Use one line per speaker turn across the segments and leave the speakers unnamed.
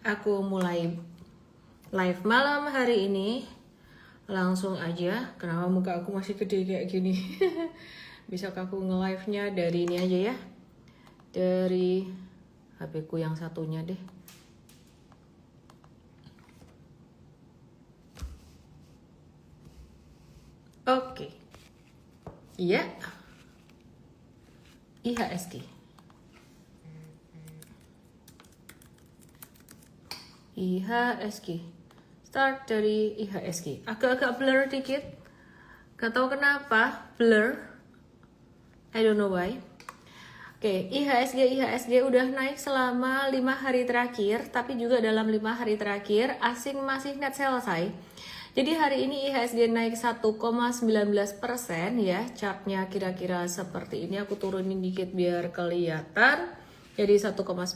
aku mulai live malam hari ini. Langsung aja, kenapa muka aku masih gede kayak gini? Besok aku nge-live-nya dari ini aja ya. Dari HP ku yang satunya deh. Oke. Iya. IHSG. IHSG. Start dari IHSG. Agak-agak blur dikit. Gak tahu kenapa blur. I don't know why. Oke, IHSG udah naik selama 5 hari terakhir, tapi juga dalam 5 hari terakhir asing masih net selesai. Jadi hari ini IHSG naik 1,19% ya. Chartnya kira-kira seperti ini. Aku turunin dikit biar kelihatan. Jadi 1,19%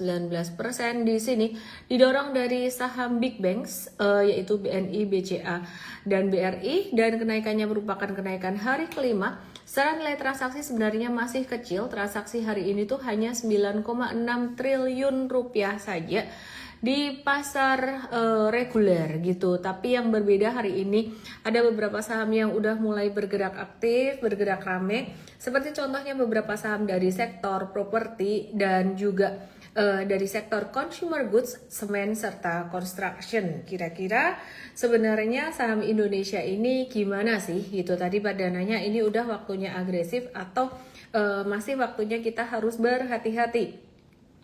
di sini didorong dari saham big banks yaitu BNI, BCA, dan BRI, dan kenaikannya merupakan kenaikan hari kelima. Secara nilai transaksi sebenarnya masih kecil. Transaksi hari ini tuh hanya 9,6 triliun rupiah saja di pasar reguler gitu. Tapi yang berbeda hari ini ada beberapa saham yang udah mulai bergerak aktif, bergerak rame. Seperti contohnya beberapa saham dari sektor properti dan juga dari sektor consumer goods, semen, serta construction. Kira-kira sebenarnya saham Indonesia ini gimana sih? Gitu tadi pada nanya ini udah waktunya agresif atau masih waktunya kita harus berhati-hati?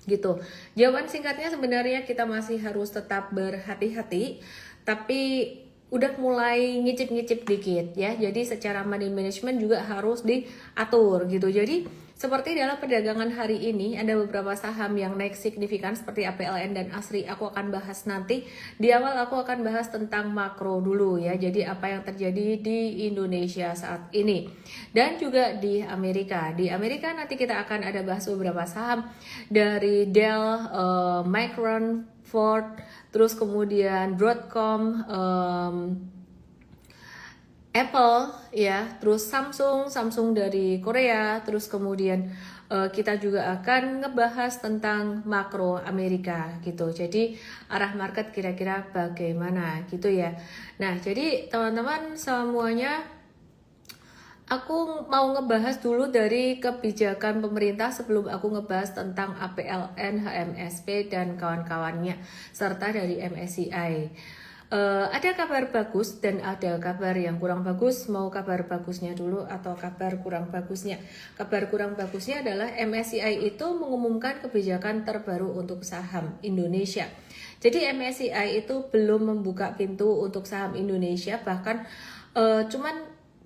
Gitu. Jawaban singkatnya sebenarnya kita masih harus tetap berhati-hati, tapi udah mulai ngicip-ngicip dikit ya. Jadi secara money management juga harus diatur gitu. Jadi seperti dalam perdagangan hari ini ada beberapa saham yang naik signifikan seperti APLN dan ASRI. Aku akan bahas nanti. Di awal aku akan bahas tentang makro dulu ya. Jadi apa yang terjadi di Indonesia saat ini dan juga di Amerika. Di Amerika nanti kita akan ada bahas beberapa saham dari Dell, Micron, Ford, terus kemudian Broadcom, Apple ya, terus Samsung dari Korea, terus kemudian kita juga akan ngebahas tentang makro Amerika gitu. Jadi arah market kira-kira bagaimana gitu ya. Nah, jadi teman-teman semuanya, aku mau ngebahas dulu dari kebijakan pemerintah sebelum aku ngebahas tentang APLN, HMSP, dan kawan-kawannya, serta dari MSCI. Ada kabar bagus dan ada kabar yang kurang bagus. Mau kabar bagusnya dulu atau kabar kurang bagusnya? Kabar kurang bagusnya adalah MSCI itu mengumumkan kebijakan terbaru untuk saham Indonesia. Jadi MSCI itu belum membuka pintu untuk saham Indonesia, bahkan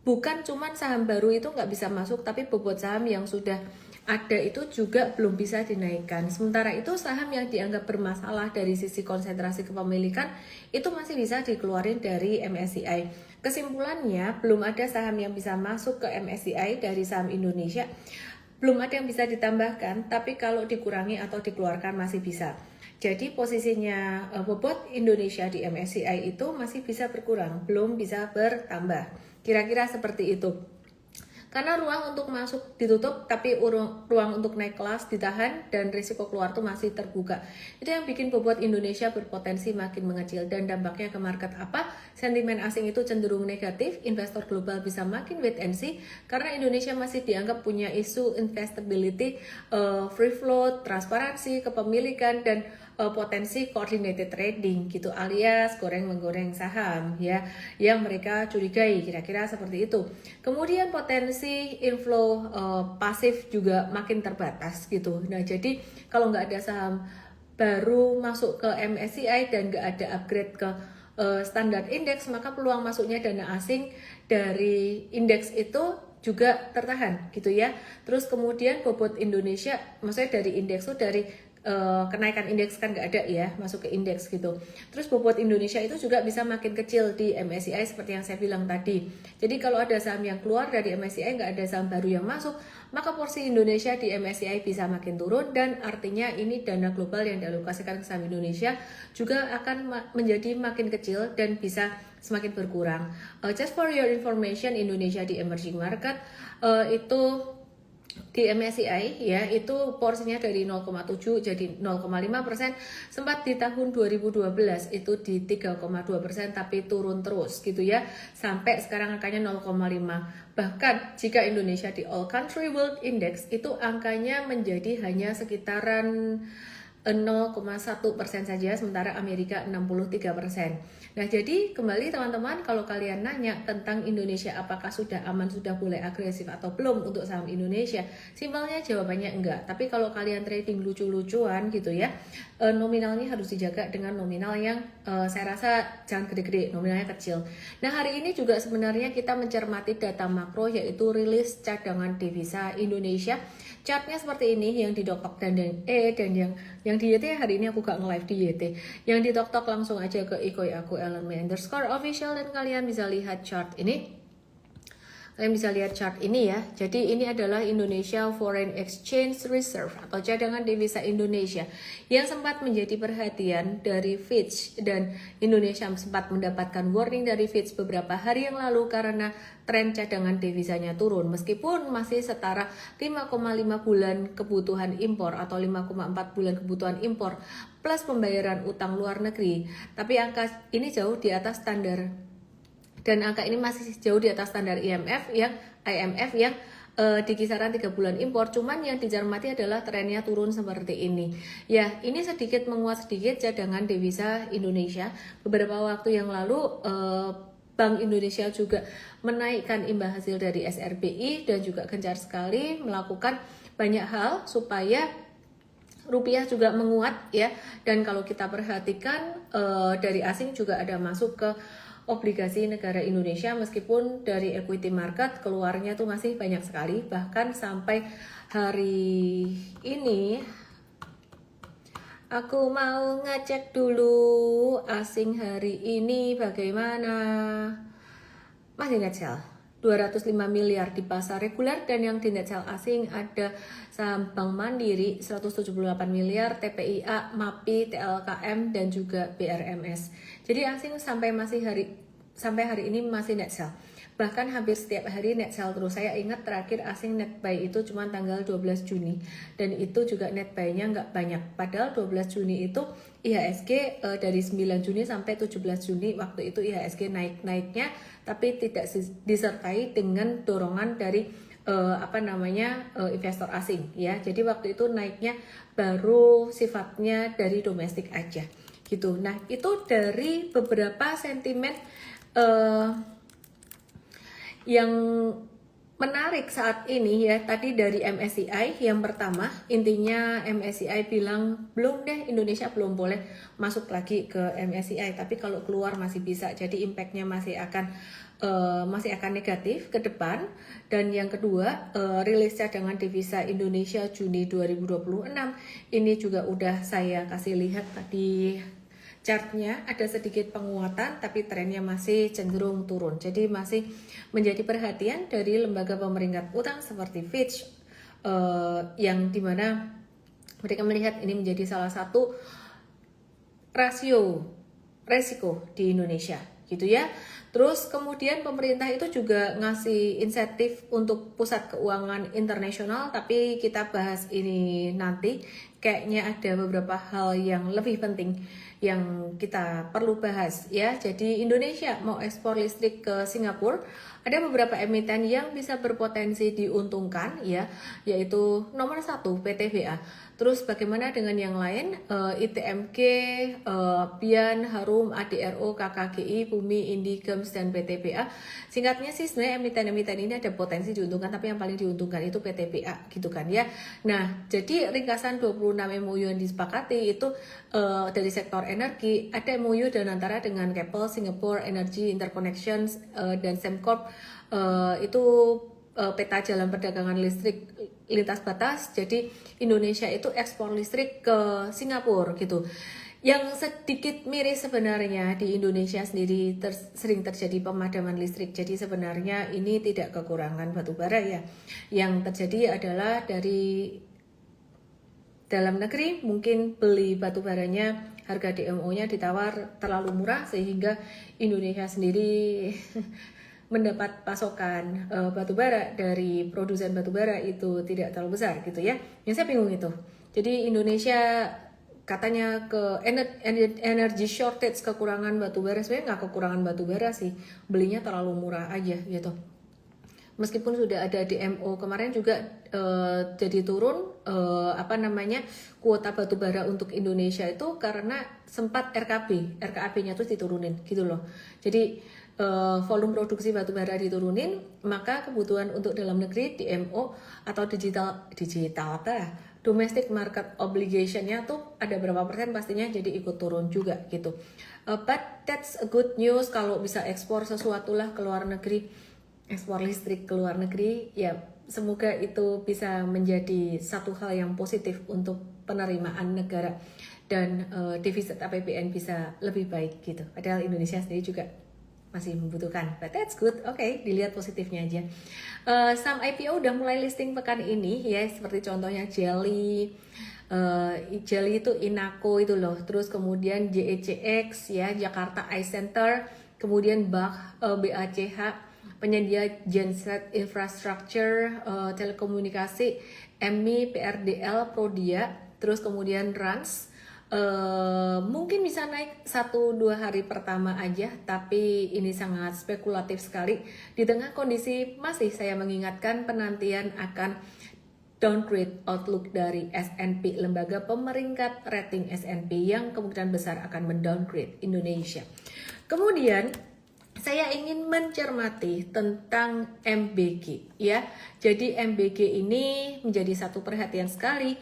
bukan cuman saham baru itu nggak bisa masuk, tapi bobot saham yang sudah ada itu juga belum bisa dinaikkan. Sementara itu saham yang dianggap bermasalah dari sisi konsentrasi kepemilikan itu masih bisa dikeluarin dari MSCI. Kesimpulannya, belum ada saham yang bisa masuk ke MSCI dari saham Indonesia. Belum ada yang bisa ditambahkan, tapi kalau dikurangi atau dikeluarkan masih bisa. Jadi posisinya bobot Indonesia di MSCI itu masih bisa berkurang, belum bisa bertambah. Kira-kira seperti itu. Karena ruang untuk masuk ditutup, tapi ruang untuk naik kelas ditahan, dan risiko keluar tuh masih terbuka. Itu yang bikin bobot Indonesia berpotensi makin mengecil. Dan dampaknya ke market apa? Sentimen asing itu cenderung negatif, investor global bisa makin wait and see, karena Indonesia masih dianggap punya isu investability, free float, transparansi, kepemilikan, dan potensi coordinated trading gitu, alias goreng-menggoreng saham ya, yang mereka curigai, kira-kira seperti itu. Kemudian potensi inflow pasif juga makin terbatas gitu. Nah, jadi kalau nggak ada saham baru masuk ke MSCI dan nggak ada upgrade ke standar indeks, maka peluang masuknya dana asing dari indeks itu juga tertahan gitu ya. Terus kemudian bobot Indonesia, maksudnya dari indeks itu dari kenaikan indeks kan nggak ada ya, masuk ke indeks gitu. Terus bobot Indonesia itu juga bisa makin kecil di MSCI seperti yang saya bilang tadi. Jadi kalau ada saham yang keluar dari MSCI, nggak ada saham baru yang masuk, maka porsi Indonesia di MSCI bisa makin turun, dan artinya ini dana global yang dialokasikan ke saham Indonesia juga akan menjadi makin kecil dan bisa semakin berkurang. Just for your information, Indonesia di emerging market itu di MSCI ya itu porsinya dari 0,7 jadi 0,5%, sempat di tahun 2012 itu di 3,2% tapi turun terus gitu ya, sampai sekarang angkanya 0,5. Bahkan jika Indonesia di All Country World Index itu angkanya menjadi hanya sekitaran 0,1% saja, sementara Amerika 63%. Nah, jadi kembali teman-teman, kalau kalian nanya tentang Indonesia apakah sudah aman, sudah boleh agresif atau belum untuk saham Indonesia, simpelnya jawabannya enggak. Tapi kalau kalian trading lucu-lucuan gitu ya, nominalnya harus dijaga dengan nominal yang saya rasa jangan gede-gede, nominalnya kecil. Nah, hari ini juga sebenarnya kita mencermati data makro, yaitu rilis cadangan devisa Indonesia. Chartnya seperti ini, yang di Doktok dan yang di YT hari ini aku gak nge-live di YT. Yang di Doktok langsung aja ke ikoy_aku_LME_official dan kalian bisa lihat chart ini. Kalian bisa lihat chart ini ya. Jadi ini adalah Indonesia Foreign Exchange Reserve atau cadangan devisa Indonesia yang sempat menjadi perhatian dari Fitch, dan Indonesia sempat mendapatkan warning dari Fitch beberapa hari yang lalu karena tren cadangan devisanya turun meskipun masih setara 5,5 bulan kebutuhan impor atau 5,4 bulan kebutuhan impor plus pembayaran utang luar negeri. Tapi angka ini jauh di atas standar, dan angka ini masih jauh di atas standar IMF yang di kisaran 3 bulan impor. Cuman yang dicermati adalah trennya turun seperti ini. Ya, ini sedikit menguat sedikit cadangan devisa Indonesia. Beberapa waktu yang lalu Bank Indonesia juga menaikkan imbal hasil dari SRBI dan juga gencar sekali melakukan banyak hal supaya rupiah juga menguat ya. Dan kalau kita perhatikan dari asing juga ada masuk ke obligasi negara Indonesia, meskipun dari equity market keluarnya tuh masih banyak sekali. Bahkan sampai hari ini aku mau ngecek dulu asing hari ini bagaimana. Masih net sell 205 miliar di pasar reguler, dan yang di net sell asing ada saham Bank Mandiri 178 miliar, TPIA, MAPI, TLKM dan juga BRMS. Jadi asing sampai hari ini masih net sell. Bahkan hampir setiap hari net sell terus. Saya ingat terakhir asing net buy itu cuma tanggal 12 Juni. Dan itu juga net buy-nya nggak banyak. Padahal 12 Juni itu IHSG dari 9 Juni sampai 17 Juni waktu itu IHSG naik-naiknya, tapi tidak disertai dengan dorongan dari investor asing ya. Jadi waktu itu naiknya baru sifatnya dari domestik aja gitu. Nah, itu dari beberapa sentimen yang menarik saat ini ya. Tadi dari MSCI yang pertama, intinya MSCI bilang belum deh, Indonesia belum boleh masuk lagi ke MSCI, tapi kalau keluar masih bisa, jadi impactnya masih akan negatif ke depan. Dan yang kedua, rilis cadangan devisa Indonesia Juni 2026 ini juga udah saya kasih lihat tadi. Chartnya ada sedikit penguatan, tapi trennya masih cenderung turun. Jadi masih menjadi perhatian dari lembaga pemeringkat utang seperti Fitch, yang dimana mereka melihat ini menjadi salah satu rasio resiko di Indonesia gitu ya. Terus kemudian pemerintah itu juga ngasih insentif untuk pusat keuangan internasional, tapi kita bahas ini nanti. Kayaknya ada beberapa hal yang lebih penting yang kita perlu bahas ya. Jadi Indonesia mau ekspor listrik ke Singapura, ada beberapa emiten yang bisa berpotensi diuntungkan ya, yaitu nomor 1 PTBA. Terus bagaimana dengan yang lain? ITMG, Bian, Harum, ADRO, KKGI, Bumi, Indigems, dan PTBA. Singkatnya sih sebenarnya emiten-emiten ini ada potensi diuntungkan, tapi yang paling diuntungkan itu PTBA gitu kan ya. Nah, jadi ringkasan 26 MOU yang disepakati itu dari sektor energi, ada MOU dan antara dengan Keppel, Singapore Energy Interconnection, dan Sembcorp, itu peta jalan perdagangan listrik lintas batas. Jadi Indonesia itu ekspor listrik ke Singapura gitu. Yang sedikit miris sebenarnya di Indonesia sendiri sering terjadi pemadaman listrik. Jadi sebenarnya ini tidak kekurangan batu bara ya. Yang terjadi adalah dari dalam negeri mungkin beli batu baranya, harga DMO-nya ditawar terlalu murah sehingga Indonesia sendiri mendapat pasokan batu bara dari produsen batu bara itu tidak terlalu besar gitu ya. Yang saya bingung itu. Jadi Indonesia katanya ke energy shortage, kekurangan batu bara. Sebenarnya nggak kekurangan batu bara sih, belinya terlalu murah aja gitu. Meskipun sudah ada DMO kemarin juga jadi turun kuota batu bara untuk Indonesia itu karena sempat RKAP-nya tuh diturunin gitu loh. Jadi volume produksi batu bara diturunin, maka kebutuhan untuk dalam negeri DMO atau digital domestic market obligation-nya tuh ada berapa persen pastinya jadi ikut turun juga gitu. But that's a good news kalau bisa ekspor sesuatu lah ke luar negeri. Ekspor listrik ke luar negeri, ya semoga itu bisa menjadi satu hal yang positif untuk penerimaan negara dan defisit APBN bisa lebih baik gitu. Padahal Indonesia sendiri juga masih membutuhkan, but that's good. Oke, dilihat positifnya aja. Saham IPO udah mulai listing pekan ini ya, seperti contohnya Jelly. Jelly itu Inaco itu loh, terus kemudian JECX ya, Jakarta Eye Center, kemudian BACH, penyedia genset infrastructure, telekomunikasi, MI, PRDL, Prodia, terus kemudian Rans. Mungkin bisa naik 1-2 hari pertama aja, tapi ini sangat spekulatif sekali. Di tengah kondisi masih saya mengingatkan penantian akan downgrade outlook dari S&P, lembaga pemeringkat rating S&P yang kemungkinan besar akan mendowngrade Indonesia. Kemudian saya ingin mencermati tentang MBG ya. Jadi MBG ini menjadi satu perhatian sekali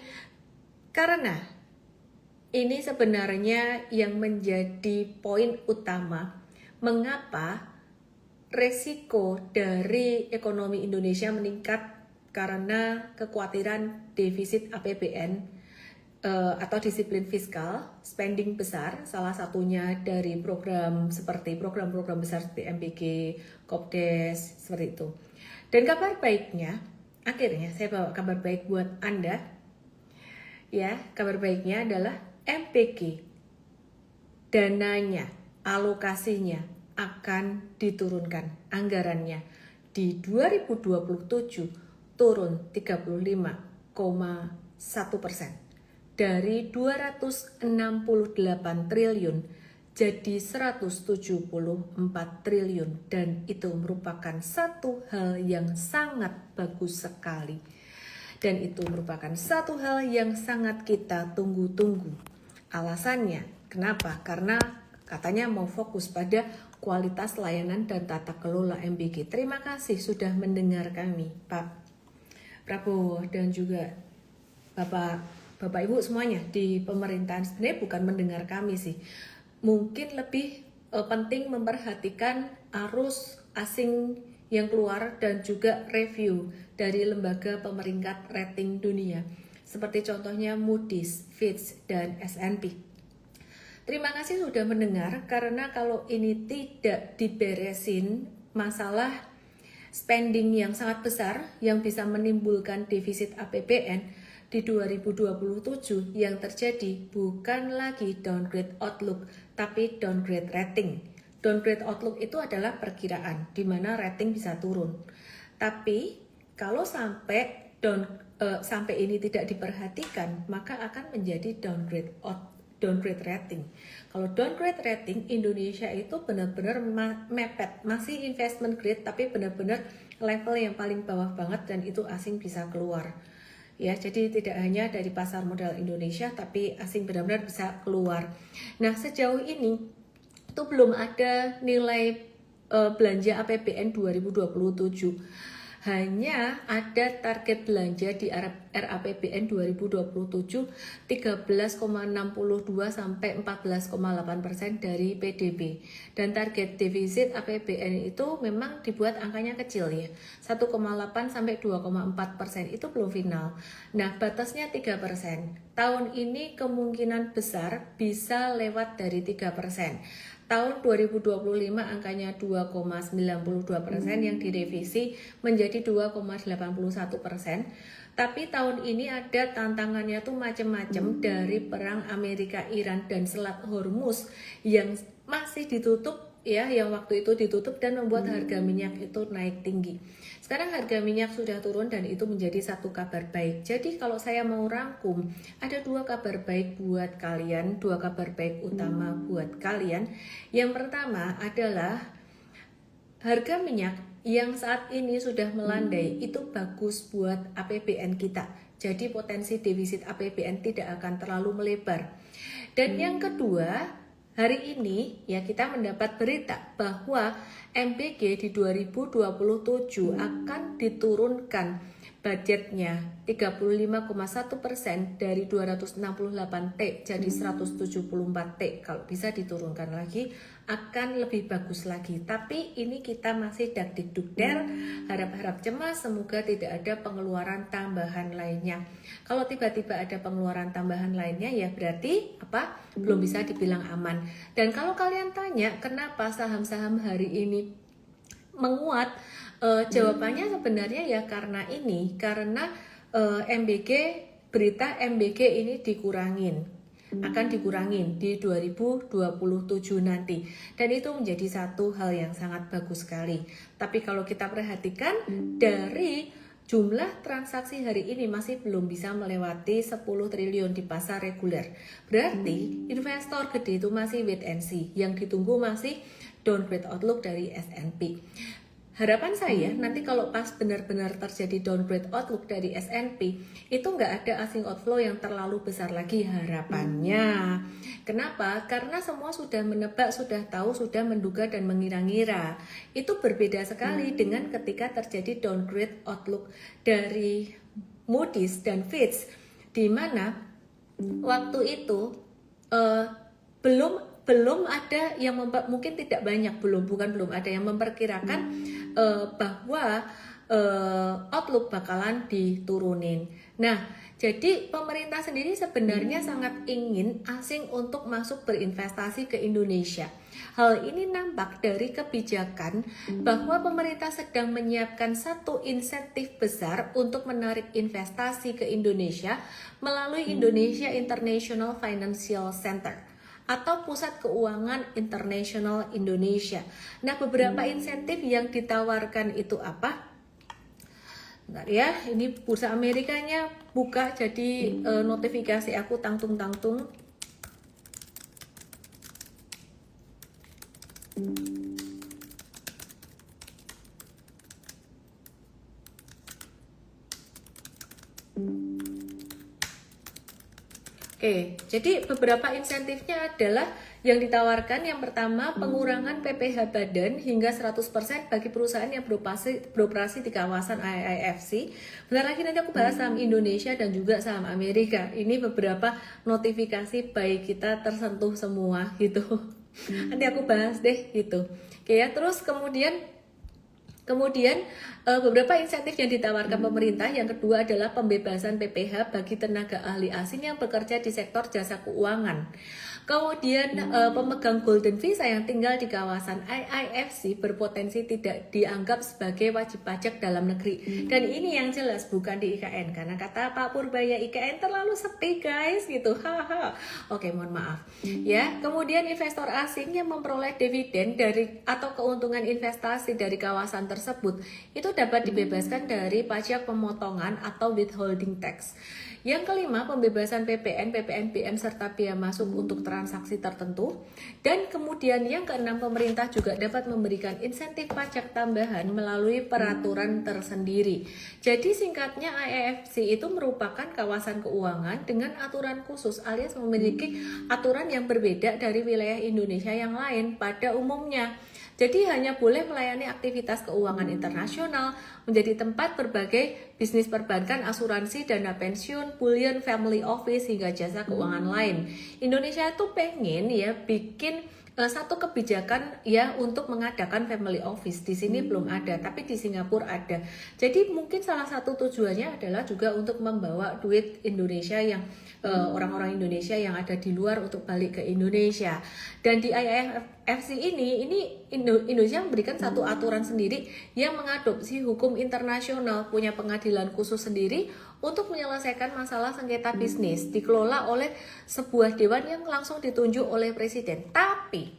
karena ini sebenarnya yang menjadi poin utama mengapa resiko dari ekonomi Indonesia meningkat karena kekhawatiran defisit APBN atau disiplin fiskal, spending besar, salah satunya dari program seperti program-program besar seperti MBG, Kopdes, seperti itu. Dan kabar baiknya, akhirnya saya bawa kabar baik buat Anda. Ya, kabar baiknya adalah MBG dananya, alokasinya akan diturunkan, anggarannya di 2027 turun 35,1%. Dari 268 triliun jadi 174 triliun, dan itu merupakan satu hal yang sangat bagus sekali, dan itu merupakan satu hal yang sangat kita tunggu-tunggu. Alasannya kenapa? Karena katanya mau fokus pada kualitas layanan dan tata kelola MBG. Terima kasih sudah mendengar kami, Pak Prabowo dan juga Bapak Ibu semuanya di pemerintahan. Sebenarnya bukan mendengar kami sih, mungkin lebih penting memperhatikan arus asing yang keluar dan juga review dari lembaga pemeringkat rating dunia seperti contohnya Moody's, Fitch, dan S&P. Terima kasih sudah mendengar, karena kalau ini tidak diberesin masalah spending yang sangat besar yang bisa menimbulkan defisit APBN di 2027, yang terjadi bukan lagi downgrade outlook tapi downgrade rating. Downgrade outlook itu adalah perkiraan di mana rating bisa turun. Tapi kalau sampai ini tidak diperhatikan, maka akan menjadi downgrade rating. Kalau downgrade rating, Indonesia itu benar-benar mepet, masih investment grade tapi benar-benar level yang paling bawah banget, dan itu asing bisa keluar. Ya, jadi tidak hanya dari pasar modal Indonesia tapi asing benar-benar bisa keluar. Nah, sejauh ini itu belum ada nilai belanja APBN 2027. Hanya ada target belanja di RAPBN 2027 13,62 sampai 14,8% dari PDB. Dan target defisit APBN itu memang dibuat angkanya kecil ya, 1,8 sampai 2,4%, itu belum final. Nah, batasnya 3%. Tahun ini kemungkinan besar bisa lewat dari 3%. Tahun 2025 angkanya 2,92% yang direvisi menjadi 2,81%. Tapi tahun ini ada tantangannya tuh macam-macam, dari perang Amerika Iran dan Selat Hormuz yang masih ditutup ya, yang waktu itu ditutup dan membuat harga minyak itu naik tinggi. Sekarang harga minyak sudah turun dan itu menjadi satu kabar baik. Jadi kalau saya mau rangkum, ada dua kabar baik buat kalian, dua kabar baik utama buat kalian. Yang pertama adalah harga minyak yang saat ini sudah melandai itu bagus buat APBN kita. Jadi potensi defisit APBN tidak akan terlalu melebar. Dan yang kedua, hari ini ya kita mendapat berita bahwa MBG di 2027 akan diturunkan budgetnya 35,1% dari 268 T jadi 174 T. Kalau bisa diturunkan lagi akan lebih bagus lagi. Tapi ini kita masih dakdikdukder, harap-harap cemas, semoga tidak ada pengeluaran tambahan lainnya. Kalau tiba-tiba ada pengeluaran tambahan lainnya ya berarti apa? Belum bisa dibilang aman. Dan kalau kalian tanya kenapa saham-saham hari ini menguat, jawabannya sebenarnya ya karena MBG, berita MBG ini akan dikurangin di 2027 nanti, dan itu menjadi satu hal yang sangat bagus sekali. Tapi kalau kita perhatikan dari jumlah transaksi hari ini masih belum bisa melewati 10 triliun di pasar reguler. Berarti investor gede itu masih wait and see. Yang ditunggu masih downgrade outlook dari S&P. Harapan saya nanti kalau pas benar-benar terjadi downgrade outlook dari S&P itu nggak ada asing outflow yang terlalu besar lagi harapannya. Kenapa? Karena semua sudah menebak, sudah tahu, sudah menduga dan mengira-ngira. Itu berbeda sekali dengan ketika terjadi downgrade outlook dari Moody's dan Fitch, di mana waktu itu belum ada yang mungkin tidak banyak, bukan ada yang memperkirakan bahwa outlook bakalan diturunin. Nah, jadi pemerintah sendiri sebenarnya sangat ingin asing untuk masuk berinvestasi ke Indonesia. Hal ini nampak dari kebijakan bahwa pemerintah sedang menyiapkan satu insentif besar untuk menarik investasi ke Indonesia melalui Indonesia International Financial Center atau Pusat Keuangan Internasional Indonesia. Nah, beberapa insentif yang ditawarkan itu apa? Bentar ya, ini bursa Amerikanya buka, jadi notifikasi aku tangtung-tangtung. Oke, jadi beberapa insentifnya adalah yang ditawarkan. Yang pertama, pengurangan PPh badan hingga 100% bagi perusahaan yang beroperasi di kawasan IIFC. Bentar lagi nanti aku bahas saham Indonesia dan juga saham Amerika. Ini beberapa notifikasi baik kita tersentuh semua gitu. Nanti aku bahas deh gitu. Oke ya, terus kemudian beberapa insentif yang ditawarkan pemerintah. Yang kedua adalah pembebasan PPh bagi tenaga ahli asing yang bekerja di sektor jasa keuangan. Kemudian pemegang golden visa yang tinggal di kawasan IIFC berpotensi tidak dianggap sebagai wajib pajak dalam negeri. Dan ini yang jelas bukan di IKN, karena kata Pak Purbaya IKN terlalu sepi guys gitu. Oke, mohon maaf. Ya, kemudian investor asing yang memperoleh dividen dari atau keuntungan investasi dari kawasan tersebut itu dapat dibebaskan dari pajak pemotongan atau withholding tax. Yang kelima, pembebasan PPN, PPNBM serta biaya masuk untuk transaksi tertentu. Dan kemudian yang keenam, pemerintah juga dapat memberikan insentif pajak tambahan melalui peraturan tersendiri. Jadi singkatnya, IIFC itu merupakan kawasan keuangan dengan aturan khusus alias memiliki aturan yang berbeda dari wilayah Indonesia yang lain pada umumnya. Jadi hanya boleh melayani aktivitas keuangan internasional, menjadi tempat berbagai bisnis perbankan, asuransi, dana pensiun, bullion, family office, hingga jasa keuangan lain. Indonesia itu pengen ya bikin satu kebijakan ya untuk mengadakan family office. Di sini belum ada, tapi di Singapura ada. Jadi mungkin salah satu tujuannya adalah juga untuk membawa duit Indonesia yang orang-orang Indonesia yang ada di luar untuk balik ke Indonesia. Dan di IIFC ini Indonesia memberikan satu aturan sendiri yang mengadopsi hukum internasional, punya pengadilan khusus sendiri untuk menyelesaikan masalah sengketa bisnis, dikelola oleh sebuah dewan yang langsung ditunjuk oleh presiden. Tapi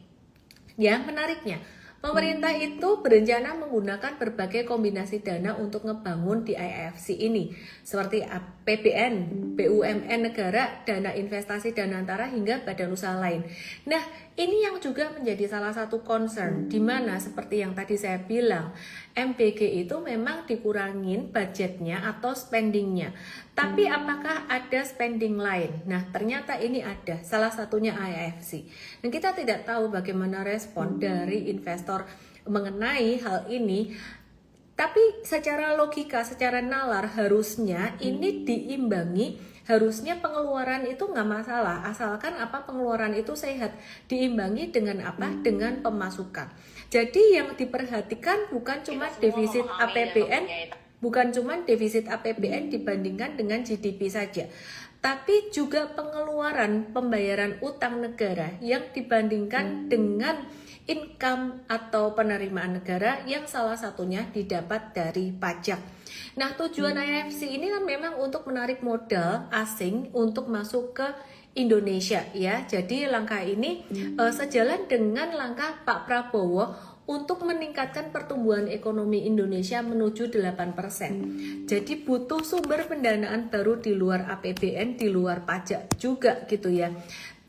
Ya, menariknya, pemerintah itu berencana menggunakan berbagai kombinasi dana untuk ngebangun di IFC ini, seperti APBN, BUMN negara, dana investasi dana antara hingga badan usaha lain. Nah, ini yang juga menjadi salah satu concern, di mana seperti yang tadi saya bilang, MBG itu memang dikurangin budgetnya atau spendingnya. Tapi apakah ada spending lain? Nah, ternyata ini ada, salah satunya IFC. Dan kita tidak tahu bagaimana respon dari investor mengenai hal ini. Tapi secara logika, secara nalar harusnya ini diimbangi, harusnya pengeluaran itu nggak masalah, asalkan apa pengeluaran itu sehat, diimbangi dengan apa? Dengan pemasukan. Jadi yang diperhatikan bukan cuma defisit APBN, bukan cuma defisit APBN dibandingkan dengan GDP saja, tapi juga pengeluaran pembayaran utang negara yang dibandingkan dengan income atau penerimaan negara yang salah satunya didapat dari pajak. Nah, tujuan IFC ini kan memang untuk menarik modal asing untuk masuk ke Indonesia ya. Jadi langkah ini sejalan dengan langkah Pak Prabowo untuk meningkatkan pertumbuhan ekonomi Indonesia menuju 8%. Jadi butuh sumber pendanaan baru di luar APBN, di luar pajak juga gitu ya.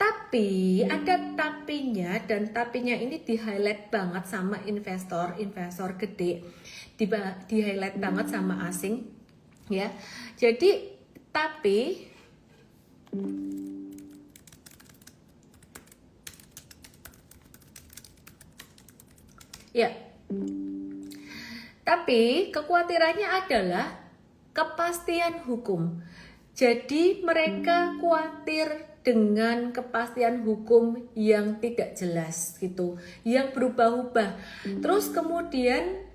Tapi ada tapinya, dan tapinya ini di highlight banget sama investor gede, di highlight banget sama asing ya. Jadi tapi ya, tapi kekhawatirannya adalah kepastian hukum. Jadi mereka khawatir dengan kepastian hukum yang tidak jelas gitu, yang berubah-ubah. Terus kemudian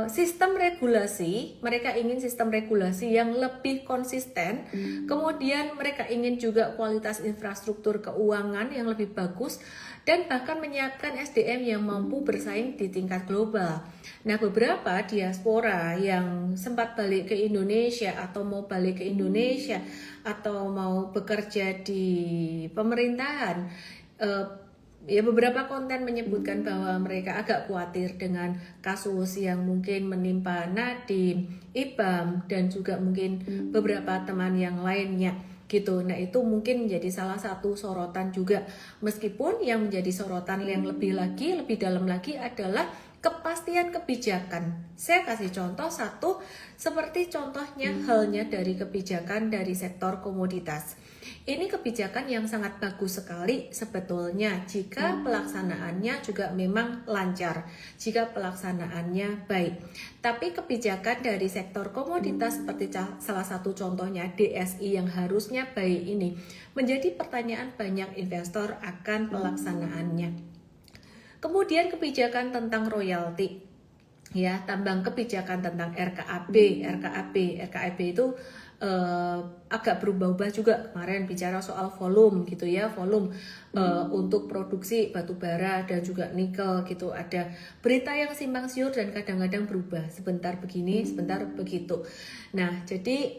sistem regulasi, mereka ingin sistem regulasi yang lebih konsisten. Kemudian mereka ingin juga kualitas infrastruktur keuangan yang lebih bagus, dan bahkan menyiapkan SDM yang mampu bersaing di tingkat global. Nah, beberapa diaspora yang sempat balik ke Indonesia atau mau balik ke Indonesia atau mau bekerja di pemerintahan, ya beberapa konten menyebutkan bahwa mereka agak khawatir dengan kasus yang mungkin menimpa Nadiem, Ibam, dan juga mungkin beberapa teman yang lainnya gitu. Nah, itu mungkin menjadi salah satu sorotan juga, meskipun yang menjadi sorotan yang lebih dalam lagi adalah kepastian kebijakan. Saya kasih contoh satu, seperti contohnya halnya dari kebijakan dari sektor komoditas. Ini kebijakan yang sangat bagus sekali sebetulnya jika pelaksanaannya juga memang lancar, jika pelaksanaannya baik. Tapi kebijakan dari sektor komoditas seperti salah satu contohnya DSI yang harusnya baik ini menjadi pertanyaan banyak investor akan pelaksanaannya. Kemudian kebijakan tentang royalti, ya, tambang kebijakan tentang RKAB itu agak berubah-ubah juga. Kemarin bicara soal volume gitu ya, volume untuk produksi batu bara dan juga nikel gitu. Ada berita yang simpang siur dan kadang-kadang berubah, sebentar begini, sebentar begitu. Nah, jadi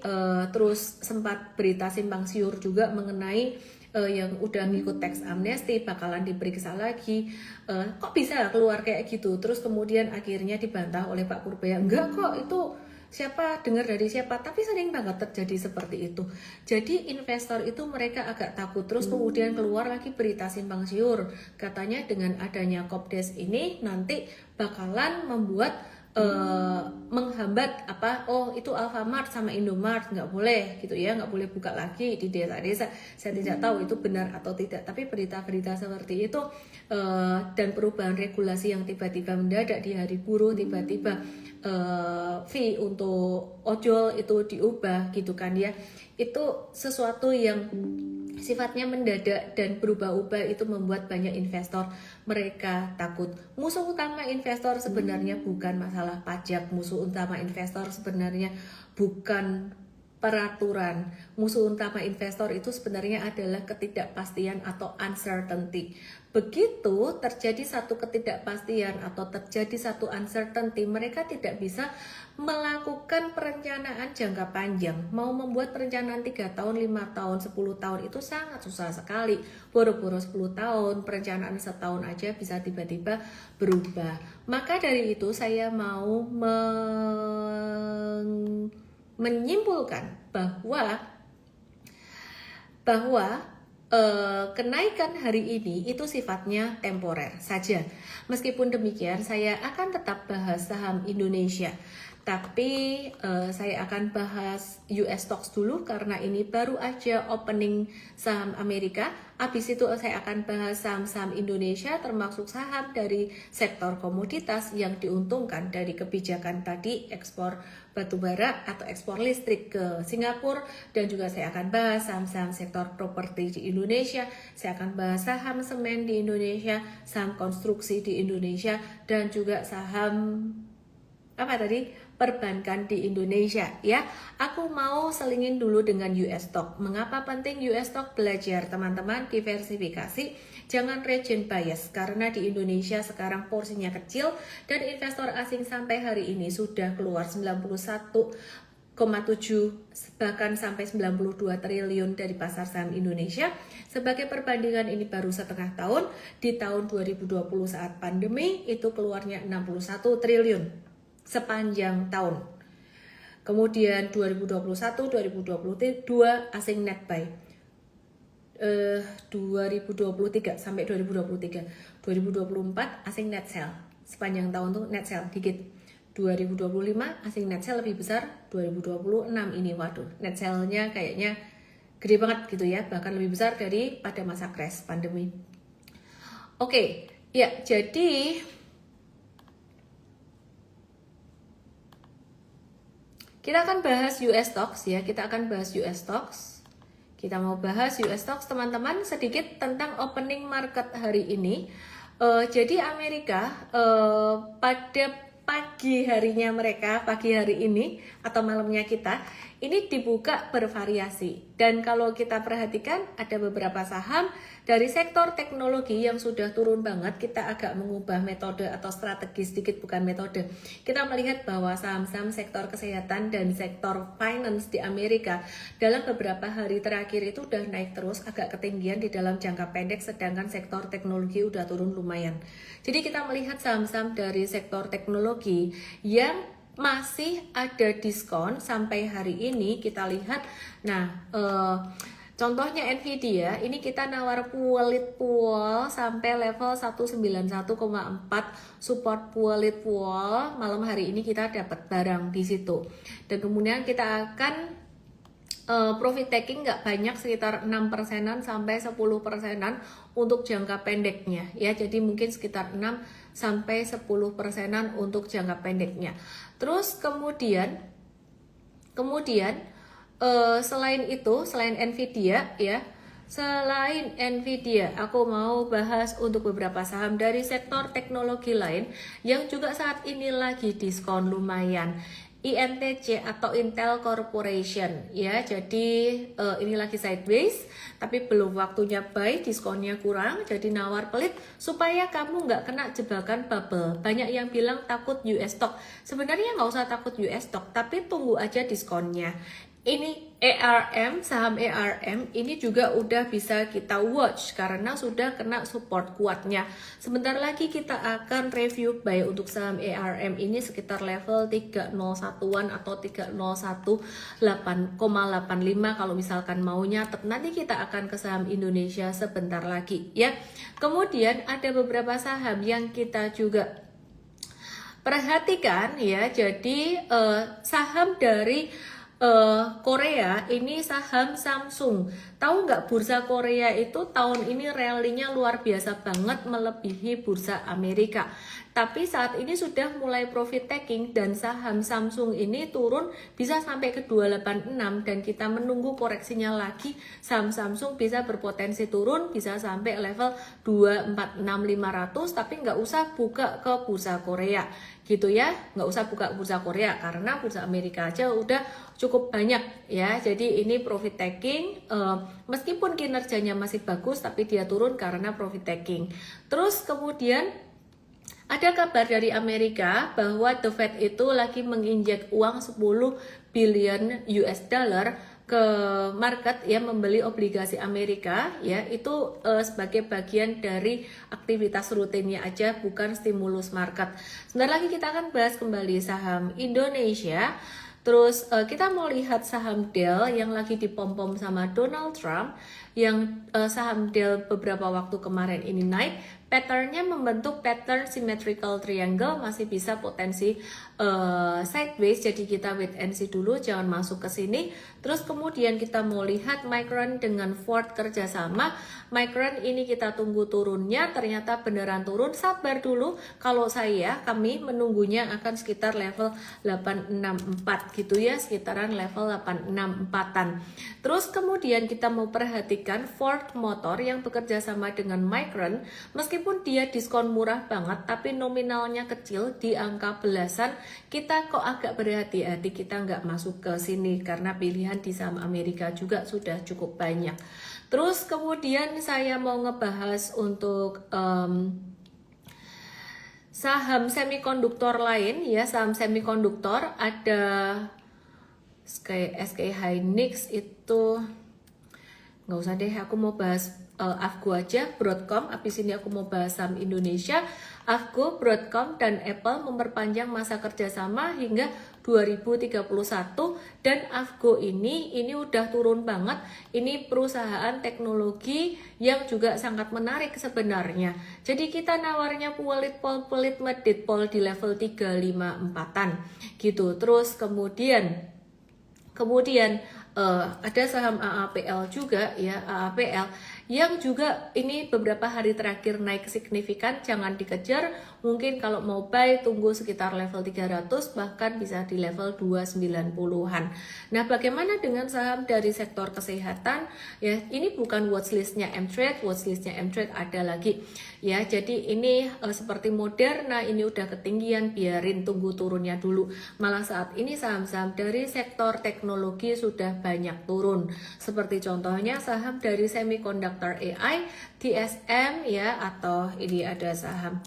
terus sempat berita simpang siur juga mengenai yang udah ngikut teks amnesti bakalan diperiksa lagi. Kok bisa keluar kayak gitu? Terus kemudian akhirnya dibantah oleh Pak Purbaya, enggak kok, itu siapa dengar dari siapa, tapi sering banget terjadi seperti itu. Jadi investor itu mereka agak takut. Terus kemudian keluar lagi berita simpang siur, katanya dengan adanya Kopdes ini nanti bakalan membuat menghambat itu Alfamart sama Indomart nggak boleh gitu ya, nggak boleh buka lagi di desa-desa. Saya tidak tahu itu benar atau tidak, tapi berita-berita seperti itu dan perubahan regulasi yang tiba-tiba mendadak di hari buruh, tiba-tiba fee untuk ojol itu diubah gitu kan ya, itu sesuatu yang sifatnya mendadak dan berubah-ubah, itu membuat banyak investor mereka takut. Musuh utama investor sebenarnya bukan masalah pajak, musuh utama investor sebenarnya bukan peraturan. Musuh utama investor itu sebenarnya adalah ketidakpastian atau uncertainty. Begitu terjadi satu ketidakpastian atau terjadi satu uncertainty, mereka tidak bisa melakukan perencanaan jangka panjang. Mau membuat perencanaan 3 tahun, 5 tahun, 10 tahun itu sangat susah sekali. Boro-boro 10 tahun, perencanaan setahun aja bisa tiba-tiba berubah. Maka dari itu saya mau menyimpulkan bahwa kenaikan hari ini itu sifatnya temporer saja. Meskipun demikian, saya akan tetap bahas saham Indonesia. Tapi saya akan bahas US stocks dulu karena ini baru aja opening saham Amerika. Habis itu saya akan bahas saham-saham Indonesia termasuk saham dari sektor komoditas yang diuntungkan dari kebijakan tadi ekspor batubara atau ekspor listrik ke Singapura, dan juga saya akan bahas saham-saham sektor properti di Indonesia. Saya akan bahas saham semen di Indonesia, saham konstruksi di Indonesia, dan juga saham perbankan di Indonesia ya. Aku mau selingin dulu dengan US stock. Mengapa penting US stock? Belajar teman-teman, diversifikasi, jangan region bias karena di Indonesia sekarang porsinya kecil dan investor asing sampai hari ini sudah keluar 91,7 bahkan sampai 92 triliun dari pasar saham Indonesia. Sebagai perbandingan ini baru setengah tahun, di tahun 2020 saat pandemi itu keluarnya 61 triliun sepanjang tahun. Kemudian 2021, 2022 asing net buy. 2023 sampai 2023. 2024 asing net sell. Sepanjang tahun tuh net sell dikit. 2025 asing net sell lebih besar. 2026 ini waduh, net sell-nya kayaknya gede banget gitu ya, bahkan lebih besar dari pada masa crash pandemi. Oke, ya jadi kita akan bahas US stocks ya, kita akan bahas US stocks. Kita mau bahas US stocks teman-teman sedikit tentang opening market hari ini. Jadi Amerika pada pagi harinya mereka, pagi hari ini atau malamnya kita, ini dibuka bervariasi. Dan kalau kita perhatikan ada beberapa saham dari sektor teknologi yang sudah turun banget. Kita agak mengubah metode atau strategi sedikit, bukan metode. Kita melihat bahwa saham-saham sektor kesehatan dan sektor finance di Amerika dalam beberapa hari terakhir itu udah naik terus, agak ketinggian di dalam jangka pendek, sedangkan sektor teknologi udah turun lumayan. Jadi kita melihat saham-saham dari sektor teknologi yang masih ada diskon sampai hari ini. Kita lihat, nah contohnya Nvidia, ini kita nawar pull sampai level 191,4 support pull malam hari ini kita dapat barang di situ. Dan kemudian kita akan profit taking nggak banyak, sekitar 6%-an sampai 10%-an untuk jangka pendeknya ya. Jadi mungkin sekitar 6 sampai 10%-an untuk jangka pendeknya. Terus kemudian selain itu, selain Nvidia ya, selain Nvidia, aku mau bahas untuk beberapa saham dari sektor teknologi lain yang juga saat ini lagi diskon lumayan. INTC atau Intel Corporation ya, jadi ini lagi sideways tapi belum waktunya buy, diskonnya kurang, jadi nawar pelit supaya kamu nggak kena jebakan bubble. Banyak yang bilang takut US stock, sebenarnya nggak usah takut US stock, tapi tunggu aja diskonnya. Ini ARM, saham ARM ini juga udah bisa kita watch karena sudah kena support kuatnya. Sebentar lagi kita akan review buy untuk saham ARM ini sekitar level 301-an atau 301,85 kalau misalkan mau nyatet. Nanti kita akan ke saham Indonesia sebentar lagi ya. Kemudian ada beberapa saham yang kita juga perhatikan ya. Jadi saham dari Korea ini saham Samsung. Tahu nggak, bursa Korea itu tahun ini rally-nya luar biasa banget, melebihi bursa Amerika. Tapi saat ini sudah mulai profit taking dan saham Samsung ini turun bisa sampai ke 286 dan kita menunggu koreksinya lagi. Saham Samsung bisa berpotensi turun bisa sampai level 246.500 tapi nggak usah buka ke bursa Korea. gitu ya. Nggak usah buka bursa Korea karena bursa Amerika aja udah cukup banyak ya. Jadi ini profit taking, meskipun kinerjanya masih bagus tapi dia turun karena profit taking. Terus kemudian ada kabar dari Amerika bahwa The Fed itu lagi menginjek uang 10 billion US dollar ke market ya, membeli obligasi Amerika ya, itu sebagai bagian dari aktivitas rutinnya aja, bukan stimulus market. Sebentar lagi kita akan bahas kembali saham Indonesia. Terus kita mau lihat saham Dell yang lagi dipom-pom sama Donald Trump, yang saham Dell beberapa waktu kemarin ini naik, patternnya membentuk pattern symmetrical triangle, masih bisa potensi sideways, jadi kita wait and see dulu, jangan masuk ke sini. Terus kemudian kita mau lihat Micron dengan Ford kerjasama. Micron ini kita tunggu turunnya, ternyata beneran turun, sabar dulu. Kalau kami menunggunya akan sekitar level 864 gitu ya, sekitaran level 864-an. Terus kemudian kita mau perhatikan Ford Motor yang bekerja sama dengan Micron, meskipun dia diskon murah banget tapi nominalnya kecil di angka belasan, kita kok agak berhati-hati, kita nggak masuk ke sini karena pilihan di saham Amerika juga sudah cukup banyak. Terus kemudian saya mau ngebahas untuk saham semikonduktor lain ya. Saham semikonduktor ada SK Hynix, itu nggak usah deh, aku mau bahas Avgo aja, Broadcom. Habis ini aku mau bahas saham Indonesia. Avgo, Broadcom, dan Apple memperpanjang masa kerjasama hingga 2031, dan Avgo ini udah turun banget. Ini perusahaan teknologi yang juga sangat menarik sebenarnya. Jadi kita nawarnya pelit medit pol di level 354-an gitu. Terus kemudian ada saham AAPL juga ya, AAPL yang juga ini beberapa hari terakhir naik signifikan, jangan dikejar. Mungkin kalau mau buy tunggu sekitar level 300, bahkan bisa di level 290-an. Nah, bagaimana dengan saham dari sektor kesehatan? Ya, ini bukan watchlistnya M-Trade, watchlistnya M-Trade ada lagi. Ya, jadi ini seperti Moderna, ini udah ketinggian, biarin tunggu turunnya dulu. Malah saat ini saham-saham dari sektor teknologi sudah banyak turun. Seperti contohnya saham dari semiconductor AI, TSM ya, atau ini ada saham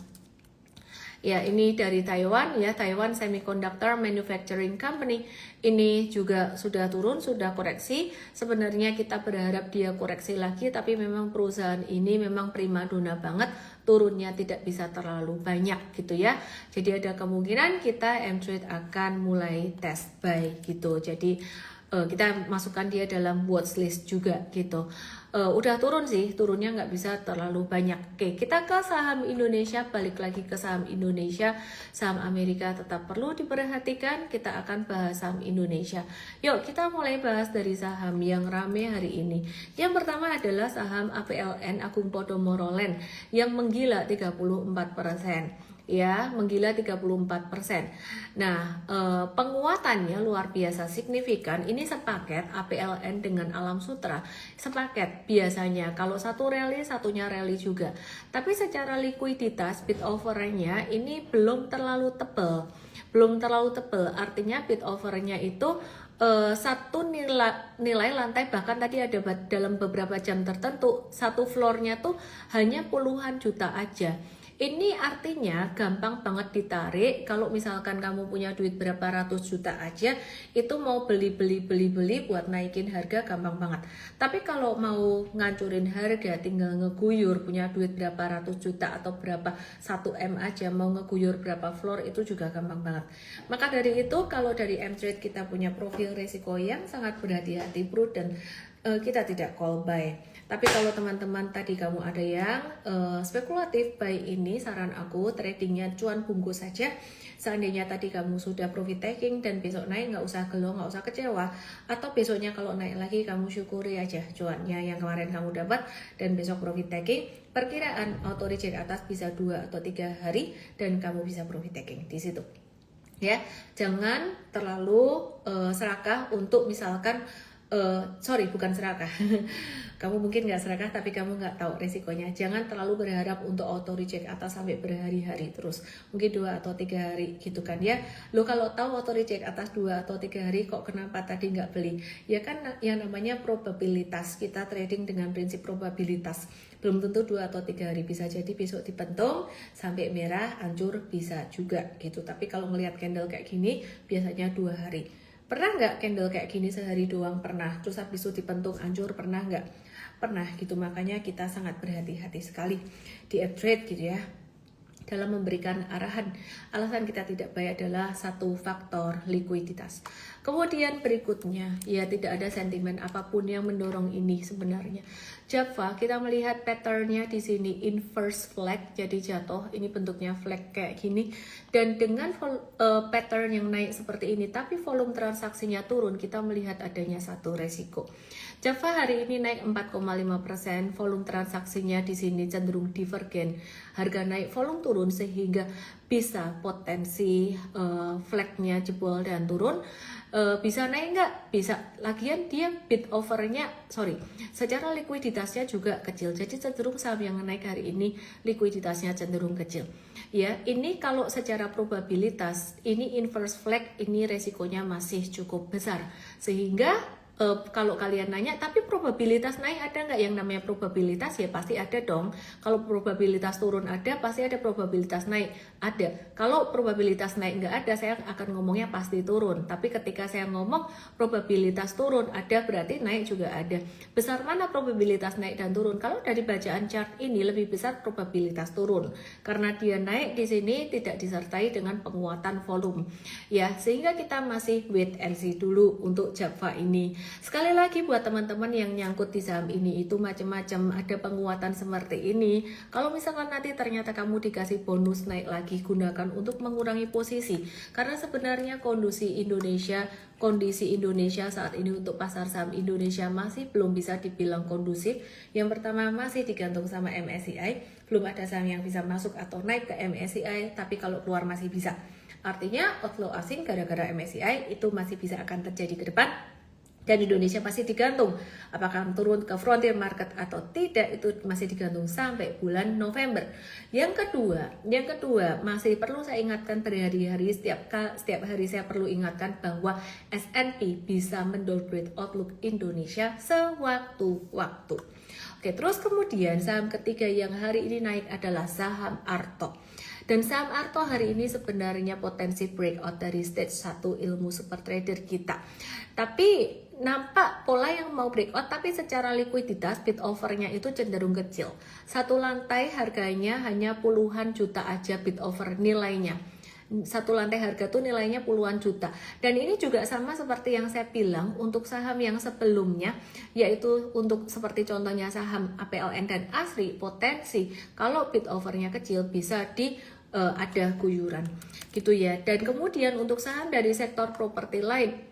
ya, ini dari Taiwan ya, Taiwan Semiconductor Manufacturing Company. Ini juga sudah turun, sudah koreksi. Sebenarnya kita berharap dia koreksi lagi, tapi memang perusahaan ini memang primadona banget, turunnya tidak bisa terlalu banyak gitu ya. Jadi ada kemungkinan kita M-Trade akan mulai test buy gitu. Jadi kita masukkan dia dalam watchlist juga gitu. Udah turun sih, turunnya nggak bisa terlalu banyak. Oke, kita ke saham Indonesia, balik lagi ke saham Indonesia. Saham Amerika tetap perlu diperhatikan, kita akan bahas saham Indonesia. Yuk kita mulai bahas dari saham yang rame hari ini. Yang pertama adalah saham APLN, Agung Podomoro Land, yang menggila 34%. Ya, menggila 34%. Nah, penguatannya luar biasa signifikan. Ini sepaket APLN dengan Alam Sutra, sepaket biasanya. Kalau satu rally, satunya rally juga. Tapi secara likuiditas bid overnya ini belum terlalu tebal. Artinya bid overnya itu satu nilai lantai, bahkan tadi ada dalam beberapa jam tertentu satu floornya tuh hanya puluhan juta aja. Ini artinya gampang banget ditarik. Kalau misalkan kamu punya duit berapa ratus juta aja, itu mau beli buat naikin harga gampang banget. Tapi kalau mau ngancurin harga, tinggal ngeguyur, punya duit berapa ratus juta atau berapa 1M aja, mau ngeguyur berapa floor, itu juga gampang banget. Maka dari itu, kalau dari M-Trade kita punya profil risiko yang sangat berhati-hati, prudent, kita tidak call buy. Tapi kalau teman-teman tadi kamu ada yang spekulatif buy ini, saran aku tradingnya cuan bungkus saja. Seandainya tadi kamu sudah profit taking dan besok naik, nggak usah gelo, nggak usah kecewa. Atau besoknya kalau naik lagi kamu syukuri aja cuannya yang kemarin kamu dapat, dan besok profit taking. Perkiraan auto reject atas bisa 2 atau 3 hari dan kamu bisa profit taking di situ. Ya, jangan terlalu serakah untuk misalkan sorry, bukan serakah. Kamu mungkin nggak serakah tapi kamu nggak tahu resikonya. Jangan terlalu berharap untuk auto reject atas sampai berhari-hari terus, mungkin 2 atau 3 hari gitu kan ya. Lo kalau tahu auto reject atas 2 atau 3 hari kok kenapa tadi nggak beli? Ya kan yang namanya probabilitas, kita trading dengan prinsip probabilitas. Belum tentu 2 atau 3 hari, bisa jadi besok dipentung sampai merah hancur bisa juga gitu. Tapi kalau ngelihat candle kayak gini biasanya 2 hari. Pernah nggak candle kayak gini sehari doang? Pernah. Terus habis itu dipentung hancur, pernah nggak? Pernah gitu. Makanya kita sangat berhati-hati sekali di trade gitu ya dalam memberikan arahan. Alasan kita tidak baik adalah satu faktor likuiditas. Kemudian berikutnya, ya tidak ada sentimen apapun yang mendorong ini sebenarnya. Java kita melihat patternnya di sini inverse flag, jadi jatuh. Ini bentuknya flag kayak gini. Dan dengan pattern yang naik seperti ini, tapi volume transaksinya turun, kita melihat adanya satu resiko. Java hari ini naik 4,5%, volume transaksinya di sini cenderung divergen. Harga naik, volume turun sehingga bisa potensi flagnya jebol dan turun. Bisa naik nggak? Bisa. Lagian dia bid overnya, secara likuiditasnya juga kecil. Jadi cenderung saham yang naik hari ini likuiditasnya cenderung kecil. Ya, ini kalau secara probabilitas, ini inverse flag, ini resikonya masih cukup besar. Sehingga kalau kalian nanya, tapi probabilitas naik ada nggak? Yang namanya probabilitas ya pasti ada dong. Kalau probabilitas turun ada, pasti ada probabilitas naik ada. Kalau probabilitas naik nggak ada, saya akan ngomongnya pasti turun. Tapi ketika saya ngomong probabilitas turun ada, berarti naik juga ada. Besar mana probabilitas naik dan turun? Kalau dari bacaan chart ini lebih besar probabilitas turun, karena dia naik di sini tidak disertai dengan penguatan volume. Ya, sehingga kita masih wait and see dulu untuk Java ini. Sekali lagi buat teman-teman yang nyangkut di saham ini itu macam-macam, ada penguatan seperti ini. Kalau misalkan nanti ternyata kamu dikasih bonus naik lagi, gunakan untuk mengurangi posisi. Karena sebenarnya kondisi Indonesia saat ini untuk pasar saham Indonesia masih belum bisa dibilang kondusif. Yang pertama masih digantung sama MSCI, belum ada saham yang bisa masuk atau naik ke MSCI, tapi kalau keluar masih bisa. Artinya outflow asing gara-gara MSCI itu masih bisa akan terjadi ke depan. Dan Indonesia masih digantung apakah turun ke frontier market atau tidak, itu masih digantung sampai bulan November. Yang kedua masih perlu saya ingatkan berhari-hari, setiap hari saya perlu ingatkan bahwa S&P bisa mendowngrade outlook Indonesia sewaktu-waktu. Oke, terus kemudian saham ketiga yang hari ini naik adalah saham Arto. Dan saham Arto hari ini sebenarnya potensi breakout dari stage 1 ilmu super trader kita. Tapi nampak pola yang mau breakout, tapi secara likuiditas bid overnya itu cenderung kecil. Satu lantai harganya hanya puluhan juta aja bid over nilainya. Satu lantai harga tuh nilainya puluhan juta. Dan ini juga sama seperti yang saya bilang untuk saham yang sebelumnya, yaitu untuk seperti contohnya saham APLN dan ASRI, potensi kalau bid overnya kecil bisa ada guyuran gitu ya. Dan kemudian untuk saham dari sektor properti lain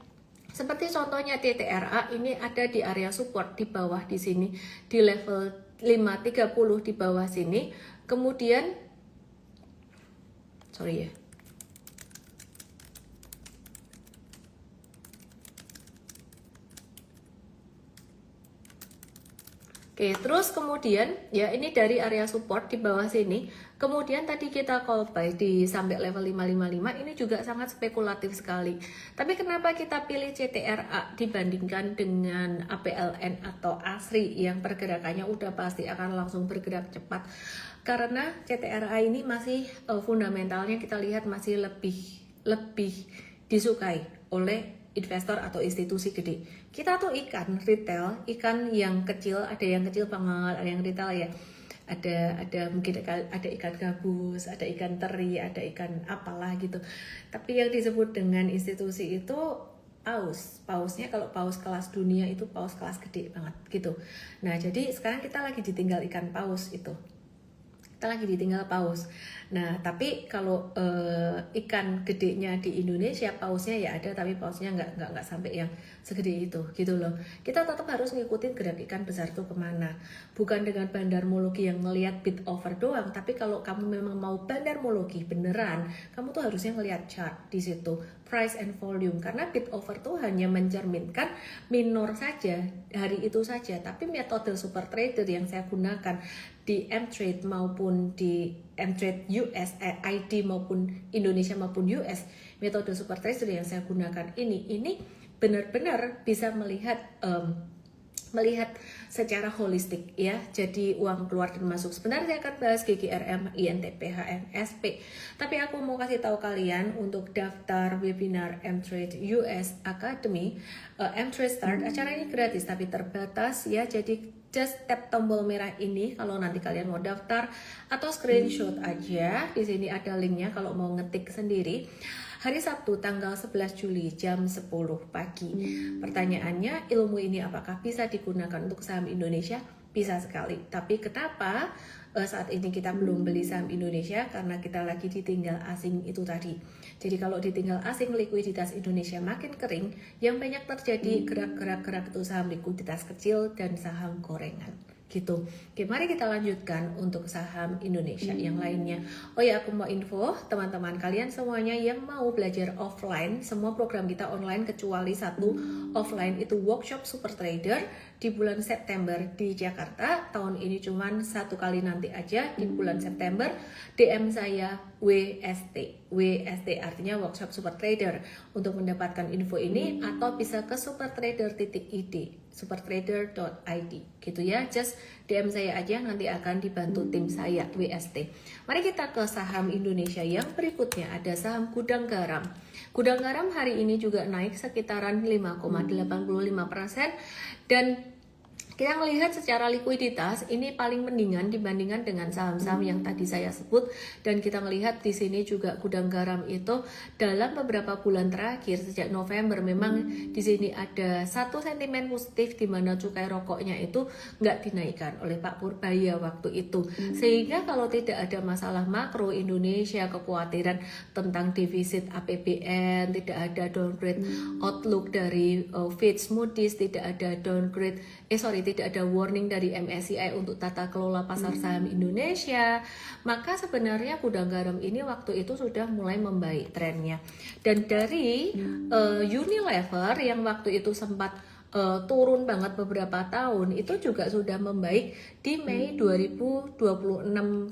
seperti contohnya TTRA, ini ada di area support di bawah di sini di level 530 di bawah sini. Kemudian Oke, terus kemudian ya ini dari area support di bawah sini. Kemudian tadi kita call buy di sampai level 555, ini juga sangat spekulatif sekali. Tapi kenapa kita pilih CTRA dibandingkan dengan APLN atau ASRI yang pergerakannya udah pasti akan langsung bergerak cepat? Karena CTRA ini masih fundamentalnya kita lihat masih lebih disukai oleh investor atau institusi gede. Kita tuh ikan retail, ikan yang kecil, ada yang kecil banget, ada yang retail ya. Ada mungkin ada ikan gabus, ada ikan teri, ada ikan apalah gitu. Tapi yang disebut dengan institusi itu pausnya kalau paus kelas dunia itu paus kelas gede banget gitu. Nah, jadi sekarang kita lagi ditinggal ikan paus itu. kita lagi ditinggal paus. Nah, tapi kalau ikan gedenya di Indonesia, pausnya ya ada, tapi pausnya nggak sampai yang segede itu, gitu loh. Kita tetap harus ngikutin gerak ikan besar tuh kemana. Bukan dengan bandarmologi yang ngelihat bid over doang, tapi kalau kamu memang mau bandarmologi beneran, kamu tuh harusnya ngelihat chart di situ, price and volume. Karena bid over tuh hanya mencerminkan minor saja, hari itu saja. Tapi metode super trader yang saya gunakan di M-Trade maupun di M-Trade US, ID maupun Indonesia maupun US, metode super trader yang saya gunakan ini benar-benar bisa melihat secara holistik ya. Jadi uang keluar dan masuk. Sebenarnya saya akan bahas GGRM, INTP, HMSP. Tapi aku mau kasih tahu kalian untuk daftar webinar M-Trade US Academy, M-Trade Start. Acara ini gratis tapi terbatas ya. Jadi just tap tombol merah ini kalau nanti kalian mau daftar, atau screenshot aja. Di sini ada linknya kalau mau ngetik sendiri. Hari Sabtu tanggal 11 Juli jam 10 pagi. Pertanyaannya, ilmu ini apakah bisa digunakan untuk saham Indonesia? Bisa sekali. Tapi kenapa saat ini kita belum beli saham Indonesia? Karena kita lagi ditinggal asing itu tadi. Jadi kalau ditinggal asing, likuiditas Indonesia makin kering. Yang banyak terjadi gerak-gerak itu saham likuiditas kecil dan saham gorengan. Gitu. Oke, mari kita lanjutkan untuk saham Indonesia yang lainnya. Oh ya, aku mau info teman-teman kalian semuanya yang mau belajar offline, semua program kita online kecuali satu offline, itu workshop super trader di bulan September di Jakarta. Tahun ini cuman satu kali nanti aja di bulan September. DM saya WST artinya workshop super trader untuk mendapatkan info ini, atau bisa ke supertrader.id, supertrader.id gitu ya. Just DM saya aja, nanti akan dibantu tim saya WST. Mari kita ke saham Indonesia yang berikutnya. Ada saham Gudang Garam. Gudang Garam hari ini juga naik sekitaran 5,85%, dan kita melihat secara likuiditas ini paling mendingan dibandingkan dengan saham-saham yang tadi saya sebut. Dan kita melihat di sini juga Gudang Garam itu dalam beberapa bulan terakhir sejak November memang di sini ada satu sentimen positif, di mana cukai rokoknya itu nggak dinaikkan oleh Pak Purbaya waktu itu. Sehingga kalau tidak ada masalah makro Indonesia, kekhawatiran tentang defisit APBN, tidak ada downgrade outlook dari Fitch, Moody's, tidak ada tidak ada warning dari MSCI untuk tata kelola pasar saham Indonesia, maka sebenarnya Gudang Garam ini waktu itu sudah mulai membaik trennya. Dan dari Unilever yang waktu itu sempat turun banget beberapa tahun, itu juga sudah membaik di Mei 2026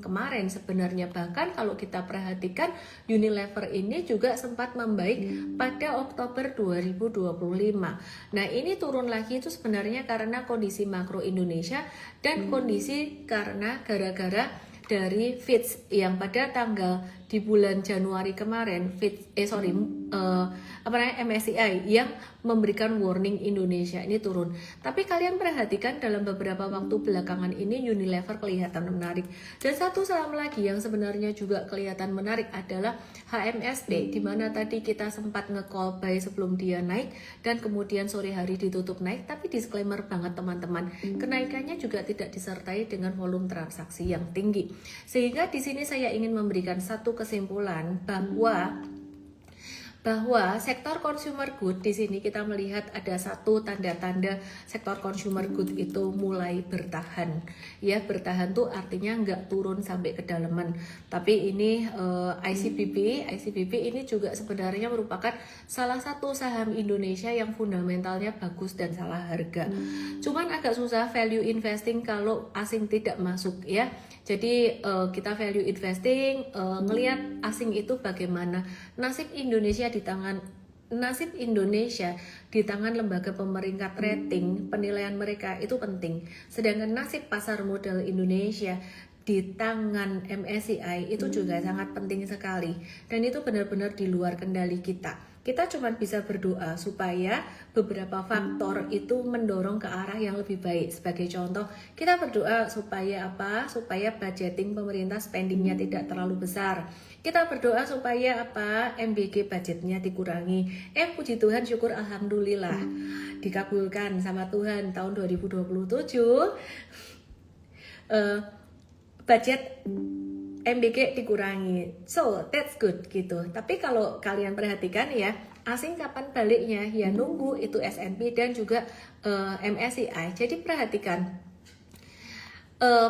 kemarin sebenarnya. Bahkan kalau kita perhatikan, Unilever ini juga sempat membaik pada Oktober 2025. Nah, ini turun lagi itu sebenarnya karena kondisi makro Indonesia dan kondisi karena gara-gara dari Fitch yang pada tanggal di bulan Januari kemarin MSCI yang memberikan warning Indonesia ini turun. Tapi kalian perhatikan dalam beberapa waktu belakangan ini Unilever kelihatan menarik. Dan satu saham lagi yang sebenarnya juga kelihatan menarik adalah HMSP, di mana tadi kita sempat nge-call buy sebelum dia naik dan kemudian sore hari ditutup naik. Tapi disclaimer banget teman-teman, kenaikannya juga tidak disertai dengan volume transaksi yang tinggi. Sehingga di sini saya ingin memberikan satu kesimpulan bahwa sektor consumer good di sini kita melihat ada satu tanda-tanda sektor consumer good itu mulai bertahan. Ya, bertahan tuh artinya nggak turun sampai kedalaman. Tapi ini ICBP ini juga sebenarnya merupakan salah satu saham Indonesia yang fundamentalnya bagus dan salah harga. Cuman agak susah value investing kalau asing tidak masuk ya. Jadi kita value investing ngelihat asing itu bagaimana nasib Indonesia di tangan lembaga pemeringkat rating, penilaian mereka itu penting. Sedangkan nasib pasar modal Indonesia di tangan MSCI itu juga sangat penting sekali, dan itu benar-benar di luar kendali kita. Kita cuma bisa berdoa supaya beberapa faktor itu mendorong ke arah yang lebih baik. Sebagai contoh, kita berdoa supaya apa? Supaya budgeting pemerintah spendingnya tidak terlalu besar. Kita berdoa supaya apa? MBG budgetnya dikurangi. Puji Tuhan, syukur alhamdulillah dikabulkan sama Tuhan tahun 2027. budget MBG dikurangi, so that's good gitu. Tapi kalau kalian perhatikan ya, asing kapan baliknya? Ya nunggu itu S&P dan juga MSCI. Jadi perhatikan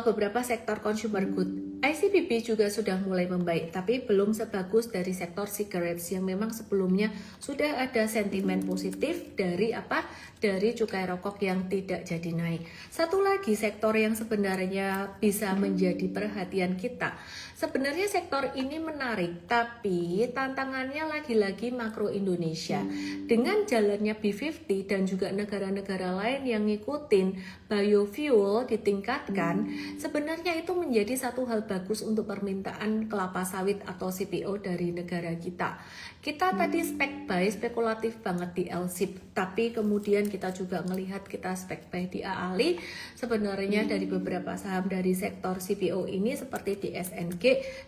beberapa sektor consumer good. ICBP juga sudah mulai membaik, tapi belum sebagus dari sektor cigarettes yang memang sebelumnya sudah ada sentimen positif dari dari cukai rokok yang tidak jadi naik. Satu lagi sektor yang sebenarnya bisa menjadi perhatian kita. Sebenarnya sektor ini menarik, tapi tantangannya lagi-lagi makro Indonesia. Dengan jalannya B50 dan juga negara-negara lain yang ngikutin biofuel ditingkatkan, sebenarnya itu menjadi satu hal bagus untuk permintaan kelapa sawit atau CPO dari negara kita. Kita tadi spek buy, spekulatif banget di LSIP, tapi kemudian kita juga melihat kita spek buy di AALI. Sebenarnya dari beberapa saham dari sektor CPO ini seperti di SNG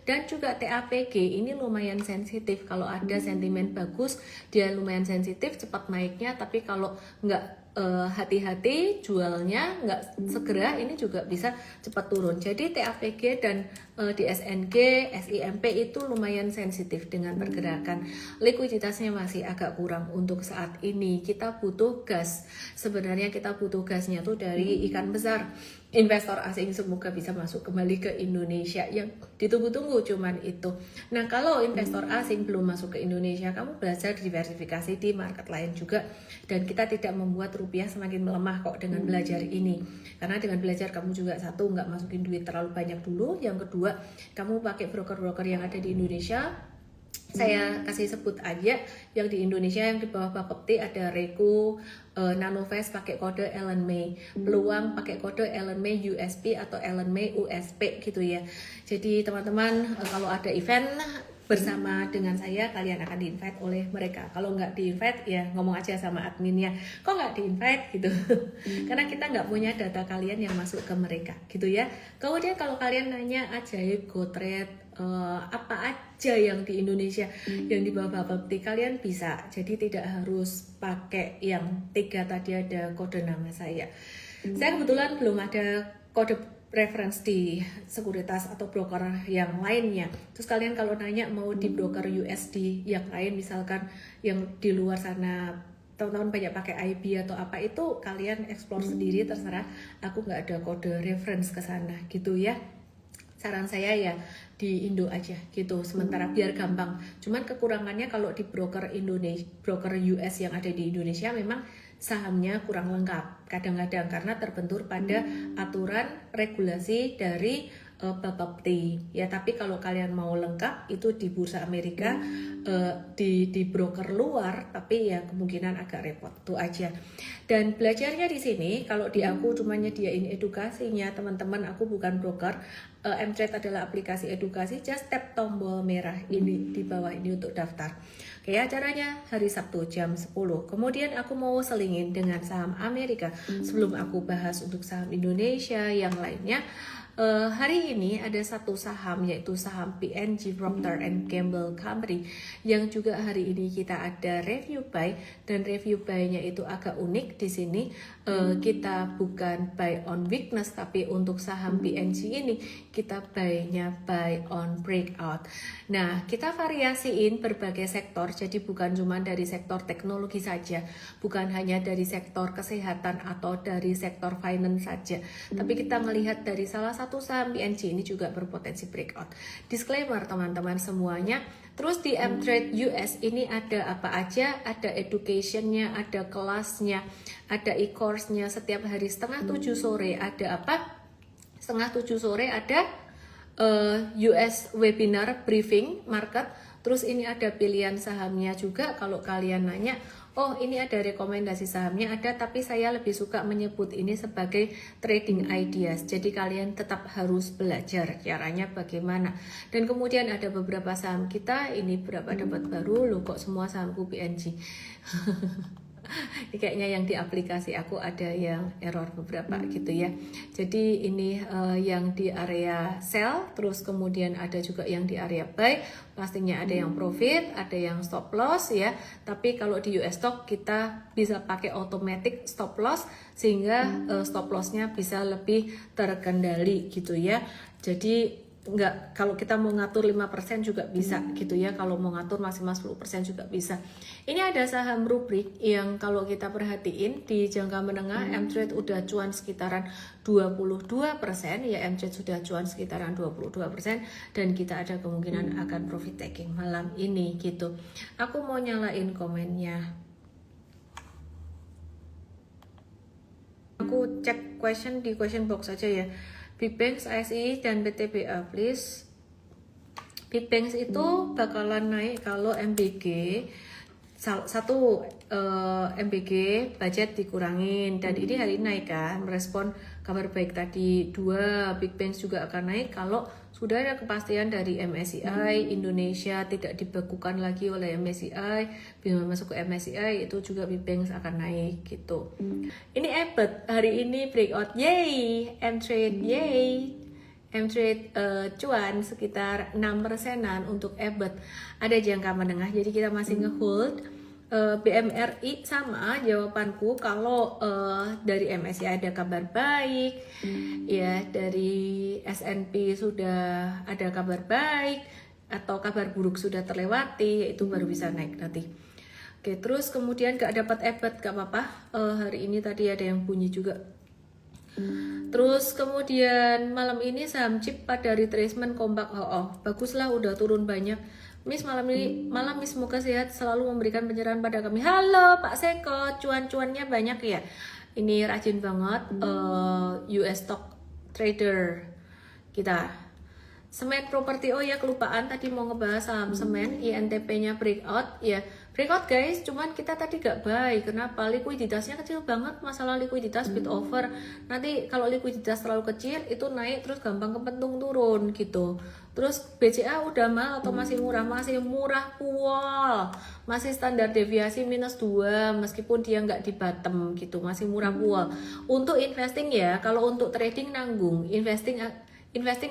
dan juga TAPG ini lumayan sensitif. Kalau ada sentimen bagus, dia lumayan sensitif, cepat naiknya, tapi kalau nggak hati-hati jualnya nggak segera ini juga bisa cepat turun. Jadi TAPG dan di SNG, SIMP itu lumayan sensitif dengan pergerakan. Likuiditasnya masih agak kurang untuk saat ini. Kita butuh gas. Sebenarnya kita butuh gasnya tuh dari ikan besar. Investor asing semoga bisa masuk kembali ke Indonesia, yang ditunggu-tunggu cuman itu. Nah, kalau investor asing belum masuk ke Indonesia, kamu belajar diversifikasi di market lain juga, dan kita tidak membuat rupiah semakin melemah kok dengan belajar ini. Karena dengan belajar kamu juga satu, nggak masukin duit terlalu banyak dulu, yang kedua kamu pakai broker-broker yang ada di Indonesia. Saya kasih sebut aja yang di Indonesia, yang di bawah Bapepti ada Reko, Nanovest pakai kode Ellen May, Peluang pakai kode Ellen May USP atau Ellen May USP gitu ya. Jadi teman-teman kalau ada event bersama dengan saya, kalian akan di-invite oleh mereka. Kalau nggak di-invite, ya ngomong aja sama adminnya, kok nggak di-invite gitu. Karena kita nggak punya data kalian yang masuk ke mereka gitu ya. Kemudian kalau kalian nanya Ajaib, GoTrade, apa aja yang di Indonesia yang di bawah Bapepti, kalian bisa. Jadi tidak harus pakai yang 3 tadi ada kode nama saya. Saya kebetulan belum ada kode reference di sekuritas atau broker yang lainnya. Terus kalian kalau nanya mau di broker USD yang lain, misalkan yang di luar sana teman-teman banyak pakai IB atau apa, itu kalian explore sendiri, terserah. Aku nggak ada kode reference ke sana gitu ya. Saran saya ya di Indo aja gitu sementara biar gampang. Cuman kekurangannya kalau di broker Indonesia, broker US yang ada di Indonesia memang sahamnya kurang lengkap kadang-kadang karena terbentur pada aturan regulasi dari Bapepti ya. Tapi kalau kalian mau lengkap itu di bursa Amerika, di broker luar, tapi ya kemungkinan agak repot tuh aja. Dan belajarnya di sini, kalau di aku cuma nyediain edukasinya teman-teman, aku bukan broker. Mtrade adalah aplikasi edukasi, just tap tombol merah ini di bawah ini untuk daftar. Oke, acaranya hari Sabtu jam 10. Kemudian aku mau selingin dengan saham Amerika sebelum aku bahas untuk saham Indonesia yang lainnya. Hari ini ada satu saham, yaitu saham PNG Procter & Gamble Company, yang juga hari ini kita ada review buy, dan review buy-nya itu agak unik di sini. Kita bukan buy on weakness, tapi untuk saham PNG ini kita buy-nya buy on breakout. Nah, kita variasiin berbagai sektor, jadi bukan cuma dari sektor teknologi saja, bukan hanya dari sektor kesehatan atau dari sektor finance saja, tapi kita melihat dari salah satu saham PNG ini juga berpotensi breakout. Disclaimer teman-teman semuanya. Terus di Mtrade US ini ada apa aja? Ada educationnya, ada kelasnya, ada e-course-nya. Setiap hari setengah 7 sore ada apa? Setengah 7 sore ada US webinar briefing market. Terus ini ada pilihan sahamnya juga. Kalau kalian nanya, oh ini ada rekomendasi sahamnya, ada, tapi saya lebih suka menyebut ini sebagai trading ideas. Jadi kalian tetap harus belajar caranya bagaimana. Dan kemudian ada beberapa saham kita, ini berapa dapat baru, loh kok semua sahamku PNG. Ini kayaknya yang di aplikasi aku ada yang error beberapa gitu ya. Jadi ini yang di area sell, terus kemudian ada juga yang di area buy. Pastinya ada yang profit, ada yang stop loss ya. Tapi kalau di US stock kita bisa pakai automatic stop loss sehingga stop lossnya bisa lebih terkendali gitu ya. Jadi nggak, kalau kita mau ngatur 5% juga bisa gitu ya, kalau mau ngatur maksimal 10% juga bisa. Ini ada saham rubrik yang kalau kita perhatiin di jangka menengah M-Trade udah cuan sekitaran 22% ya, M-Trade sudah cuan sekitaran 22% dan kita ada kemungkinan akan profit taking malam ini gitu. Aku mau nyalain komennya. Aku cek question di question box aja ya. Big Banks, ASI, dan BTBA please. Big Banks itu bakalan naik kalau MBG satu MBG budget dikurangin, dan ini hari ini naik kan, merespon kabar baik tadi. Dua, Big Banks juga akan naik kalau sudah ada kepastian dari MSCI Indonesia tidak dibekukan lagi oleh MSCI, bila masuk ke MSCI itu juga Big Banks akan naik gitu. Ini Ebet hari ini breakout, yay, M-Trade, yay. M-Trade cuan sekitar 6%-an untuk Ebet. Ada jangka menengah, jadi kita masih ngehold. BMRI sama jawabanku, kalau dari MSCI ada kabar baik, ya dari S&P sudah ada kabar baik atau kabar buruk sudah terlewati, itu baru bisa naik nanti. Oke, terus kemudian gak dapat Ebet gak apa-apa, hari ini tadi ada yang bunyi juga. Terus kemudian malam ini saham chip pada retracement kompak, baguslah udah turun banyak. Miss malam ini, malam Miss semoga sehat selalu memberikan pencerahan pada kami. Halo Pak Seko, cuan-cuannya banyak ya. Ini rajin banget US stock trader kita. Semen properti, oh ya kelupaan tadi mau ngebahas saham semen, INTP-nya breakout ya. Breakout guys, cuman kita tadi gak baik. Kenapa? Likuiditasnya kecil banget, masalah likuiditas bid over. Nanti kalau likuiditas terlalu kecil itu naik terus gampang kepentung turun gitu. Terus BCA udah mahal atau masih murah? Masih murah pual. Masih standar deviasi -2 meskipun dia nggak di bottom gitu, masih murah pual. Untuk investing ya, kalau untuk trading nanggung, investing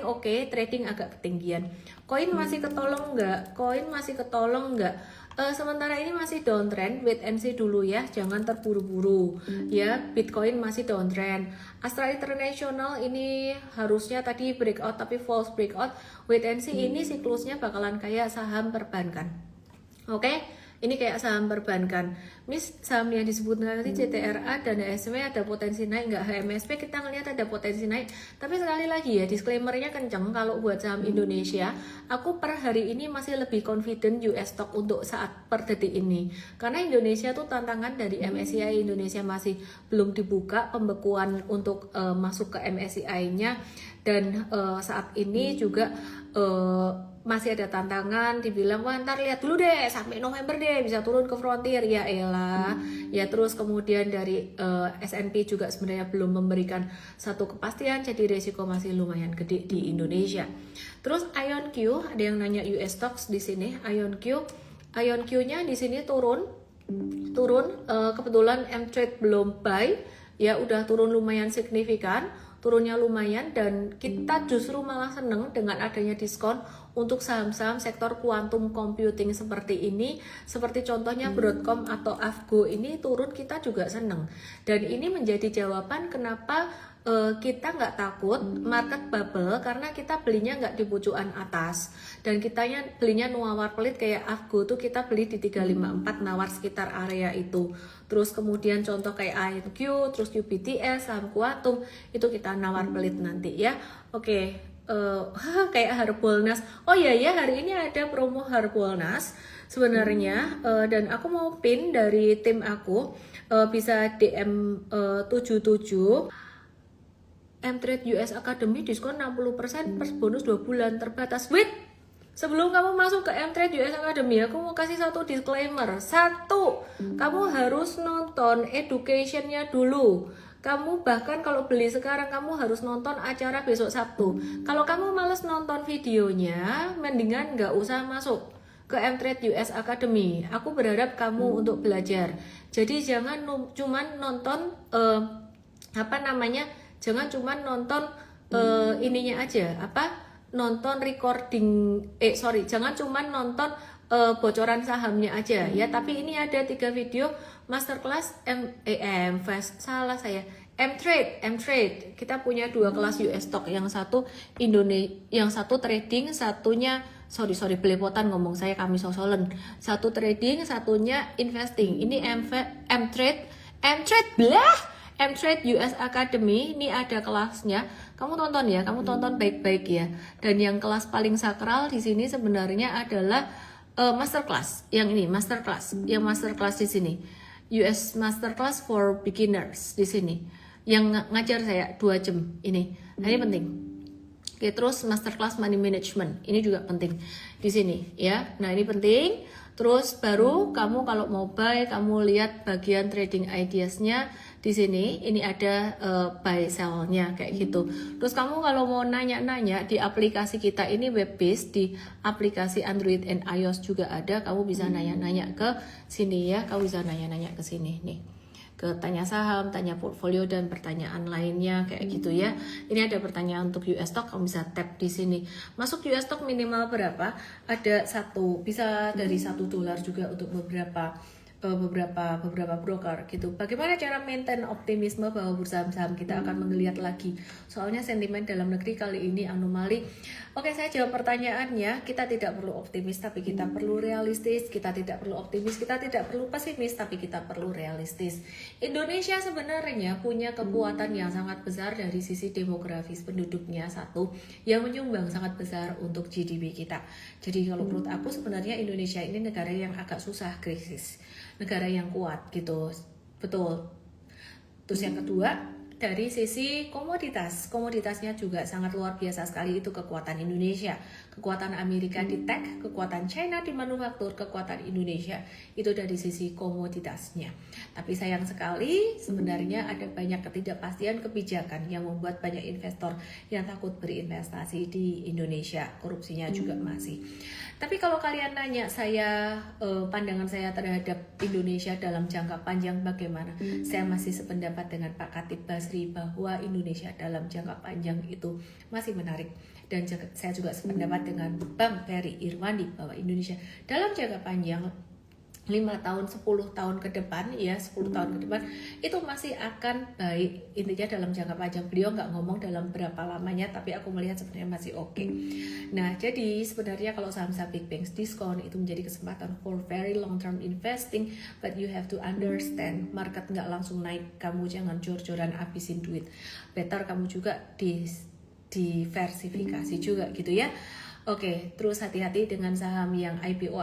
oke, trading agak ketinggian. Koin masih ketolong nggak? Koin masih ketolong nggak? Sementara ini masih downtrend, wait and see dulu ya, jangan terburu-buru ya. Bitcoin masih downtrend. Astra International ini harusnya tadi breakout tapi false breakout. Wait and see, ini siklusnya bakalan kayak saham perbankan. Oke? Ini kayak saham perbankan. Miss, saham yang disebut nanti CTRA dan HSM ada potensi naik nggak? HMSP kita ngelihat ada potensi naik. Tapi sekali lagi ya, disclaimernya kenceng kalau buat saham Indonesia. Aku per hari ini masih lebih confident US stock untuk saat per detik ini. Karena Indonesia tuh tantangan dari MSCI Indonesia masih belum dibuka pembekuan untuk masuk ke MSCI-nya. Dan saat ini juga masih ada tantangan, dibilang wah ntar lihat dulu deh sampai November deh bisa turun ke frontier, ya elah ya. Terus kemudian dari S&P juga sebenarnya belum memberikan satu kepastian, jadi resiko masih lumayan gede di Indonesia. Terus IonQ, ada yang nanya US stocks di sini. IonQ-nya di sini turun kebetulan M-Trade belum buy ya, udah turun lumayan signifikan, turunnya lumayan, dan kita justru malah seneng dengan adanya diskon untuk saham-saham sektor quantum computing seperti ini, seperti contohnya Broadcom atau Avgo ini turun, kita juga seneng. Dan ini menjadi jawaban kenapa kita nggak takut market bubble, karena kita belinya nggak di pucukan atas, dan kitanya belinya nawar pelit. Kayak Avgo tuh kita beli di 354, nawar sekitar area itu. Terus kemudian contoh kayak IonQ, terus UBTS, saham Quantum itu kita nawar pelit nanti ya. Oke. Kayak Harbolnas. Oh iya ya, hari ini ada promo Harbolnas sebenarnya, dan aku mau pin dari tim aku, bisa DM 77 M-Trade US Academy diskon 60% plus bonus 2 bulan terbatas. Wait, sebelum kamu masuk ke M-Trade US Academy, aku mau kasih satu disclaimer. Satu, kamu harus nonton educationnya dulu. Kamu bahkan kalau beli sekarang, kamu harus nonton acara besok Sabtu. Kalau kamu males nonton videonya, mendingan nggak usah masuk. ke Mtrade US Academy. Aku berharap kamu untuk belajar. Jadi jangan cuman nonton jangan cuman nonton ininya aja, nonton recording, jangan cuman nonton bocoran sahamnya aja ya, tapi ini ada 3 video masterclass Mtrade. Kita punya 2 kelas US stock, yang satu yang satu trading, satunya sorry belepotan ngomong saya, kami sosolen. Satu trading, satunya investing. Ini Mtrade US Academy, ini ada kelasnya. Kamu tonton baik-baik ya. Dan yang kelas paling sakral di sini sebenarnya adalah masterclass. Yang ini yang masterclass di sini. US Masterclass for Beginners di sini. Yang ngajar saya 2 jam ini. Nah, ini penting. Oke, terus masterclass money management. Ini juga penting di sini ya. Nah, ini penting. Terus baru kamu kalau mau buy, kamu lihat bagian trading ideas-nya di sini. Ini ada buy sell-nya kayak gitu. Terus kamu kalau mau nanya-nanya di aplikasi kita ini web based, di aplikasi Android and iOS juga ada. Kamu bisa nanya-nanya ke sini ya. Kamu bisa nanya-nanya ke sini nih. Ke tanya saham, tanya portfolio, dan pertanyaan lainnya kayak gitu ya. Ini ada pertanyaan untuk US stock, kamu bisa tap di sini. Masuk US stock minimal berapa? Ada bisa dari $1 juga untuk beberapa broker gitu. Bagaimana cara maintain optimisme bahwa bursa saham kita akan menggeliat lagi? Soalnya sentimen dalam negeri kali ini anomali. Oke, saya jawab pertanyaannya. Kita tidak perlu optimis, tapi kita perlu realistis. Kita tidak perlu optimis, kita tidak perlu pesimis, tapi kita perlu realistis. Indonesia sebenarnya punya kekuatan yang sangat besar dari sisi demografis penduduknya, satu yang menyumbang sangat besar untuk GDP kita. Jadi kalau menurut aku sebenarnya Indonesia ini negara yang agak susah krisis, negara yang kuat gitu, betul. Terus yang kedua, dari sisi komoditasnya juga sangat luar biasa sekali. Itu kekuatan Indonesia, kekuatan Amerika di tech, kekuatan China di manufaktur, kekuatan Indonesia itu dari sisi komoditasnya. Tapi sayang sekali sebenarnya ada banyak ketidakpastian kebijakan yang membuat banyak investor yang takut berinvestasi di Indonesia. Korupsinya juga masih. Tapi kalau kalian nanya saya, pandangan saya terhadap Indonesia dalam jangka panjang bagaimana? Saya masih sependapat dengan Pak Khatib Basri bahwa Indonesia dalam jangka panjang itu masih menarik. Dan saya juga sependapat dengan Bang Ferry Irwandi bahwa Indonesia dalam jangka panjang 5 tahun, 10 tahun ke depan ya, 10 tahun ke depan itu masih akan baik. Intinya dalam jangka panjang, beliau nggak ngomong dalam berapa lamanya, tapi aku melihat sebenarnya masih oke. Nah, jadi sebenarnya kalau saham-saham big banks diskon itu menjadi kesempatan for very long term investing, but you have to understand market nggak langsung naik. Kamu jangan jor-joran habisin duit. Better kamu juga diversifikasi juga gitu ya. Oke, terus hati-hati dengan saham yang IPO,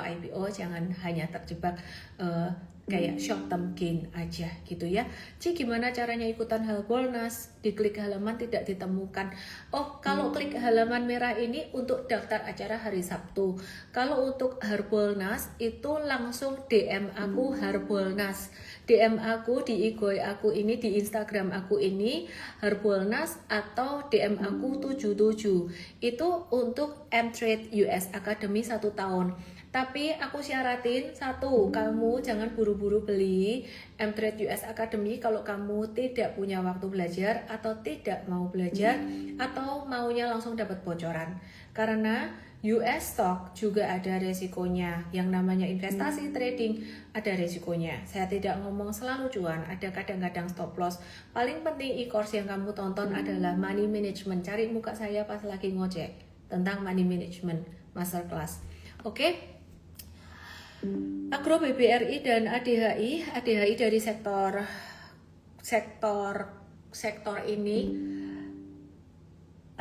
jangan hanya terjebak kayak short term gain aja gitu ya. Gimana caranya ikutan Harbolnas? Diklik halaman tidak ditemukan. Oh, kalau klik halaman merah ini untuk daftar acara hari Sabtu. Kalau untuk Harbolnas itu langsung DM aku Harbolnas. DM aku di IG aku ini, di Instagram aku ini Harbolnas, atau DM aku 77. Itu untuk Mtrade US Academy 1 tahun. Tapi aku syaratin satu, kamu jangan buru-buru beli Mtrade US Academy kalau kamu tidak punya waktu belajar atau tidak mau belajar atau maunya langsung dapat bocoran. Karena US stock juga ada resikonya. Yang namanya investasi trading ada resikonya. Saya tidak ngomong selalu cuan, ada kadang-kadang stop loss. Paling penting e-course yang kamu tonton adalah money management. Cari muka saya pas lagi ngojek tentang money management masterclass. Oke? Agro, BBRI dan ADHI dari sektor ini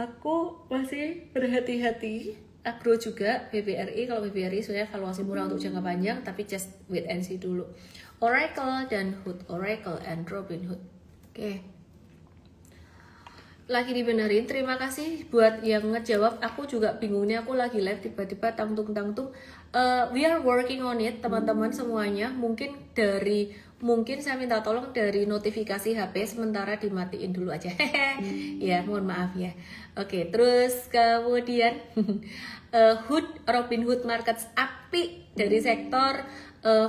aku masih berhati-hati. Agro juga, BBRI, kalau BBRI sebenarnya valuasi murah untuk jangka panjang, tapi just wait and see dulu. Oracle dan Hood, Oracle and Robinhood. Oke. Lagi dibenerin, terima kasih buat yang ngejawab. Aku juga bingungnya, aku lagi live tiba-tiba tangtung. We are working on it, teman-teman semuanya. Mungkin saya minta tolong dari notifikasi HP sementara dimatiin dulu aja. Ya, mohon maaf ya. Oke, terus kemudian Robinhood Markets Up apik dari sektor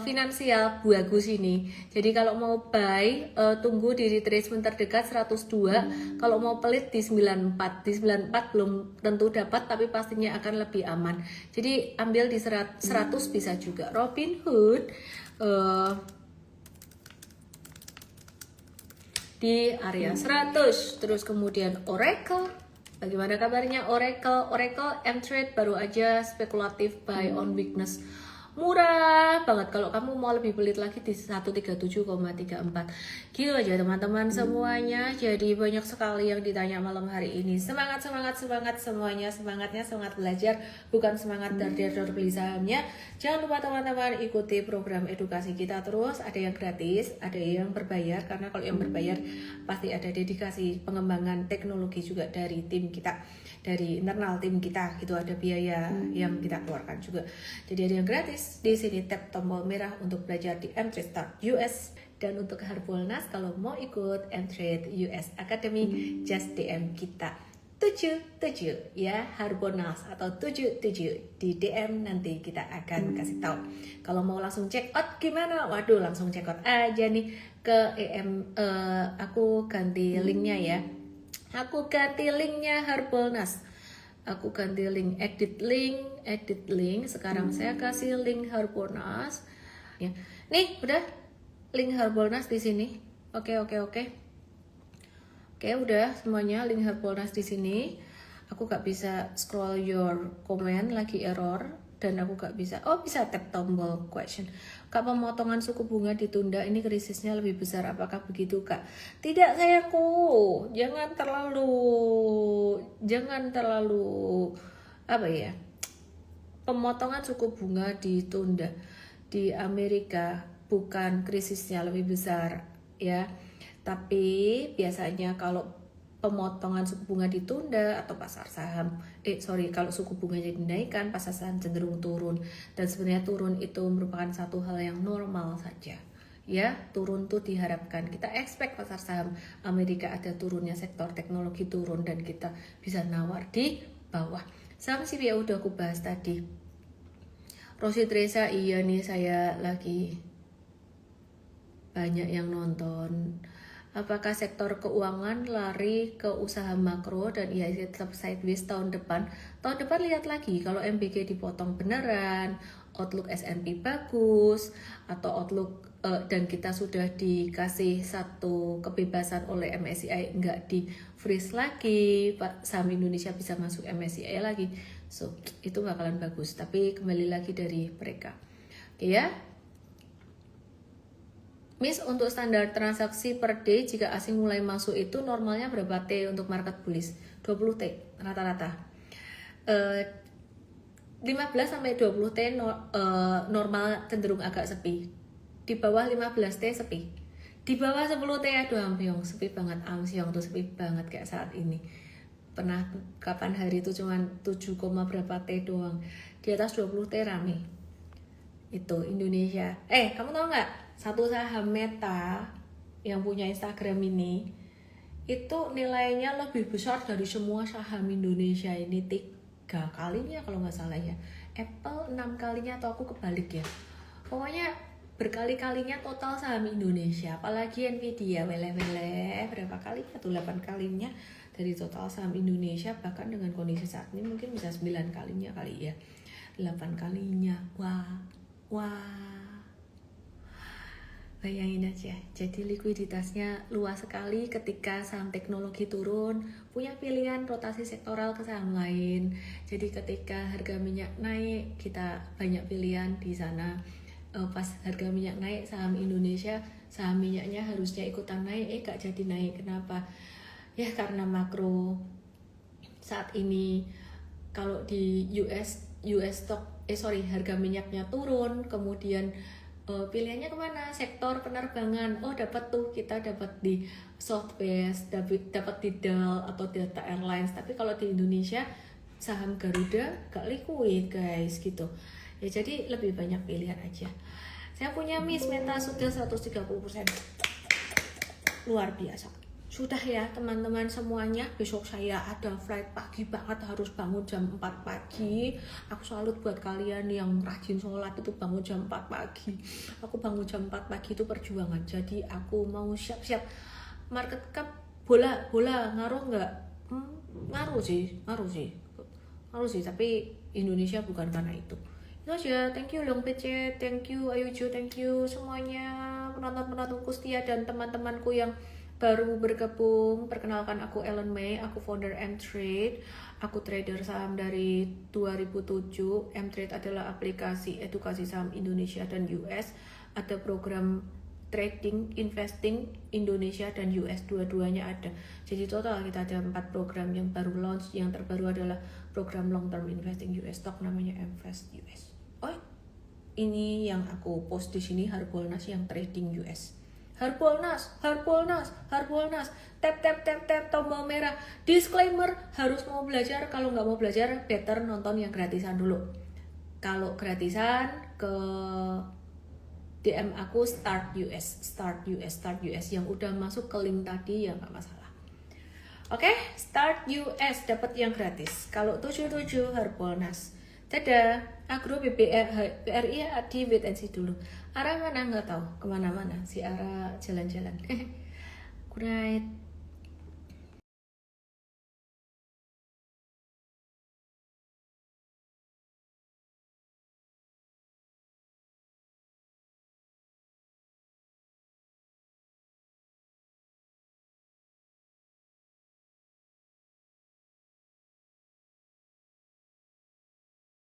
finansial bagus ini. Jadi kalau mau buy tunggu di retracement terdekat 102. Kalau mau pelit di 94. Di 94 belum tentu dapat tapi pastinya akan lebih aman. Jadi ambil di 100 bisa juga. Robinhood di area 100. Terus kemudian Oracle. Bagaimana kabarnya Oracle? Oracle M-Trade baru aja spekulatif buy on weakness. Murah banget kalau kamu mau lebih pelit lagi di 137,34. Gitu aja teman-teman semuanya. Jadi banyak sekali yang ditanya malam hari ini. Semangat semuanya. Semangatnya semangat belajar, bukan semangat dar beli sahamnya. Jangan lupa teman-teman ikuti program edukasi kita terus. Ada yang gratis, ada yang berbayar. Karena kalau yang berbayar pasti ada dedikasi pengembangan teknologi juga dari tim kita, dari internal tim kita. Gitu ada biaya yang kita keluarkan juga. Jadi ada yang gratis. Di sini tap tombol merah untuk belajar di M-Trade Start US, dan untuk Harbolnas kalau mau ikut M-Trade US Academy just DM kita 77 ya, Harbolnas atau 77 di DM, nanti kita akan kasih tahu. Kalau mau langsung check out gimana? Waduh, langsung check out aja nih ke EM. Aku ganti linknya ya. Aku ganti linknya Harbolnas. Aku ganti link, edit link. Sekarang saya kasih link Harbolnas. Ya. Nih, udah link Harbolnas di sini. Oke, udah semuanya link Harbolnas di sini. Aku gak bisa scroll your comment, lagi error, dan aku gak bisa. Oh, bisa tap tombol question. Kak, pemotongan suku bunga ditunda, ini krisisnya lebih besar, apakah begitu Kak? Tidak sayangku, jangan terlalu apa ya, pemotongan suku bunga ditunda di Amerika bukan krisisnya lebih besar ya, tapi biasanya kalau pemotongan suku bunga ditunda atau pasar saham kalau suku bunganya dinaikkan, pasar saham cenderung turun. Dan sebenarnya turun itu merupakan satu hal yang normal saja ya. Turun tuh diharapkan, kita expect pasar saham Amerika ada turunnya, sektor teknologi turun, dan kita bisa nawar di bawah. Saham CPO udah aku bahas tadi. Rosi Teresa, iya nih saya lagi banyak yang nonton. Apakah sektor keuangan lari ke usaha makro dan IHSG tetap sideways tahun depan? Tahun depan lihat lagi, kalau MBG dipotong beneran, outlook S&P bagus, atau outlook dan kita sudah dikasih satu kebebasan oleh MSCI, nggak di freeze lagi, saham Indonesia bisa masuk MSCI lagi. So, itu bakalan bagus, tapi kembali lagi dari mereka. Oke ya. Miss, untuk standar transaksi per day jika asing mulai masuk itu normalnya berapa T untuk market bullish? 20 T rata-rata. 15 sampai 20 T normal cenderung agak sepi. Di bawah 15 T sepi. Di bawah 10 T aduh amsyong, sepi banget. Amsyong tuh sepi banget kayak saat ini. Pernah kapan hari itu cuman 7, berapa T doang. Di atas 20 T rame. Itu Indonesia. Kamu tahu nggak? Satu saham Meta yang punya Instagram ini itu nilainya lebih besar dari semua saham Indonesia ini 3 kalinya kalau nggak salah ya. Apple 6 kalinya atau aku kebalik ya. Pokoknya berkali-kalinya total saham Indonesia. Apalagi Nvidia wele-wele berapa kalinya tuh, 8 kalinya dari total saham Indonesia. Bahkan dengan kondisi saat ini mungkin bisa 9 kalinya kali ya. 8 kalinya. Wah. Bayangin aja, jadi likuiditasnya luas sekali ketika saham teknologi turun, punya pilihan rotasi sektoral ke saham lain. Jadi ketika harga minyak naik, kita banyak pilihan di sana. Pas harga minyak naik, saham Indonesia, saham minyaknya harusnya ikutan naik, gak jadi naik. Kenapa? Ya karena makro saat ini. Kalau di harga minyaknya turun, kemudian pilihannya kemana? Sektor penerbangan. Oh dapat tuh, kita dapat di Southwest, dapat di DAL atau Delta Airlines. Tapi kalau di Indonesia saham Garuda gak liquid guys gitu ya. Jadi lebih banyak pilihan aja. Saya punya Miss Meta sudah 130%, luar biasa. Sudah ya teman-teman semuanya, besok saya ada flight pagi banget, harus bangun jam 4 pagi. Aku salut buat kalian yang rajin sholat itu bangun jam 4 pagi. Aku bangun jam 4 pagi itu perjuangan. Jadi aku mau siap-siap. Market cap bola ngaruh nggak? Ngaruh sih, tapi Indonesia bukan karena itu. Itu aja, thank you Long PC, thank you Ayujo, thank you semuanya penonton-penontonku setia dan teman-temanku yang baru bergabung. Perkenalkan, aku Ellen May, aku founder M-Trade. Aku trader saham dari 2007. M-Trade adalah aplikasi edukasi saham Indonesia dan US. Ada program trading, investing Indonesia dan US, dua-duanya ada. Jadi total kita ada 4 program yang baru launch. Yang terbaru adalah program long term investing US stock, namanya MVest US. Oh, ini yang aku post di sini, Harbolnas yang trading US. Harbolnas, tap tombol merah. Disclaimer, harus mau belajar. Kalau nggak mau belajar, better nonton yang gratisan dulu. Kalau gratisan ke DM aku start US yang udah masuk ke link tadi ya nggak masalah. Oke, start US dapat yang gratis. Kalau 77 Harbolnas. Dadah, Agro BRI di wait and see dulu. Arah mana nggak tahu, kemana-mana si arah jalan-jalan. Good night.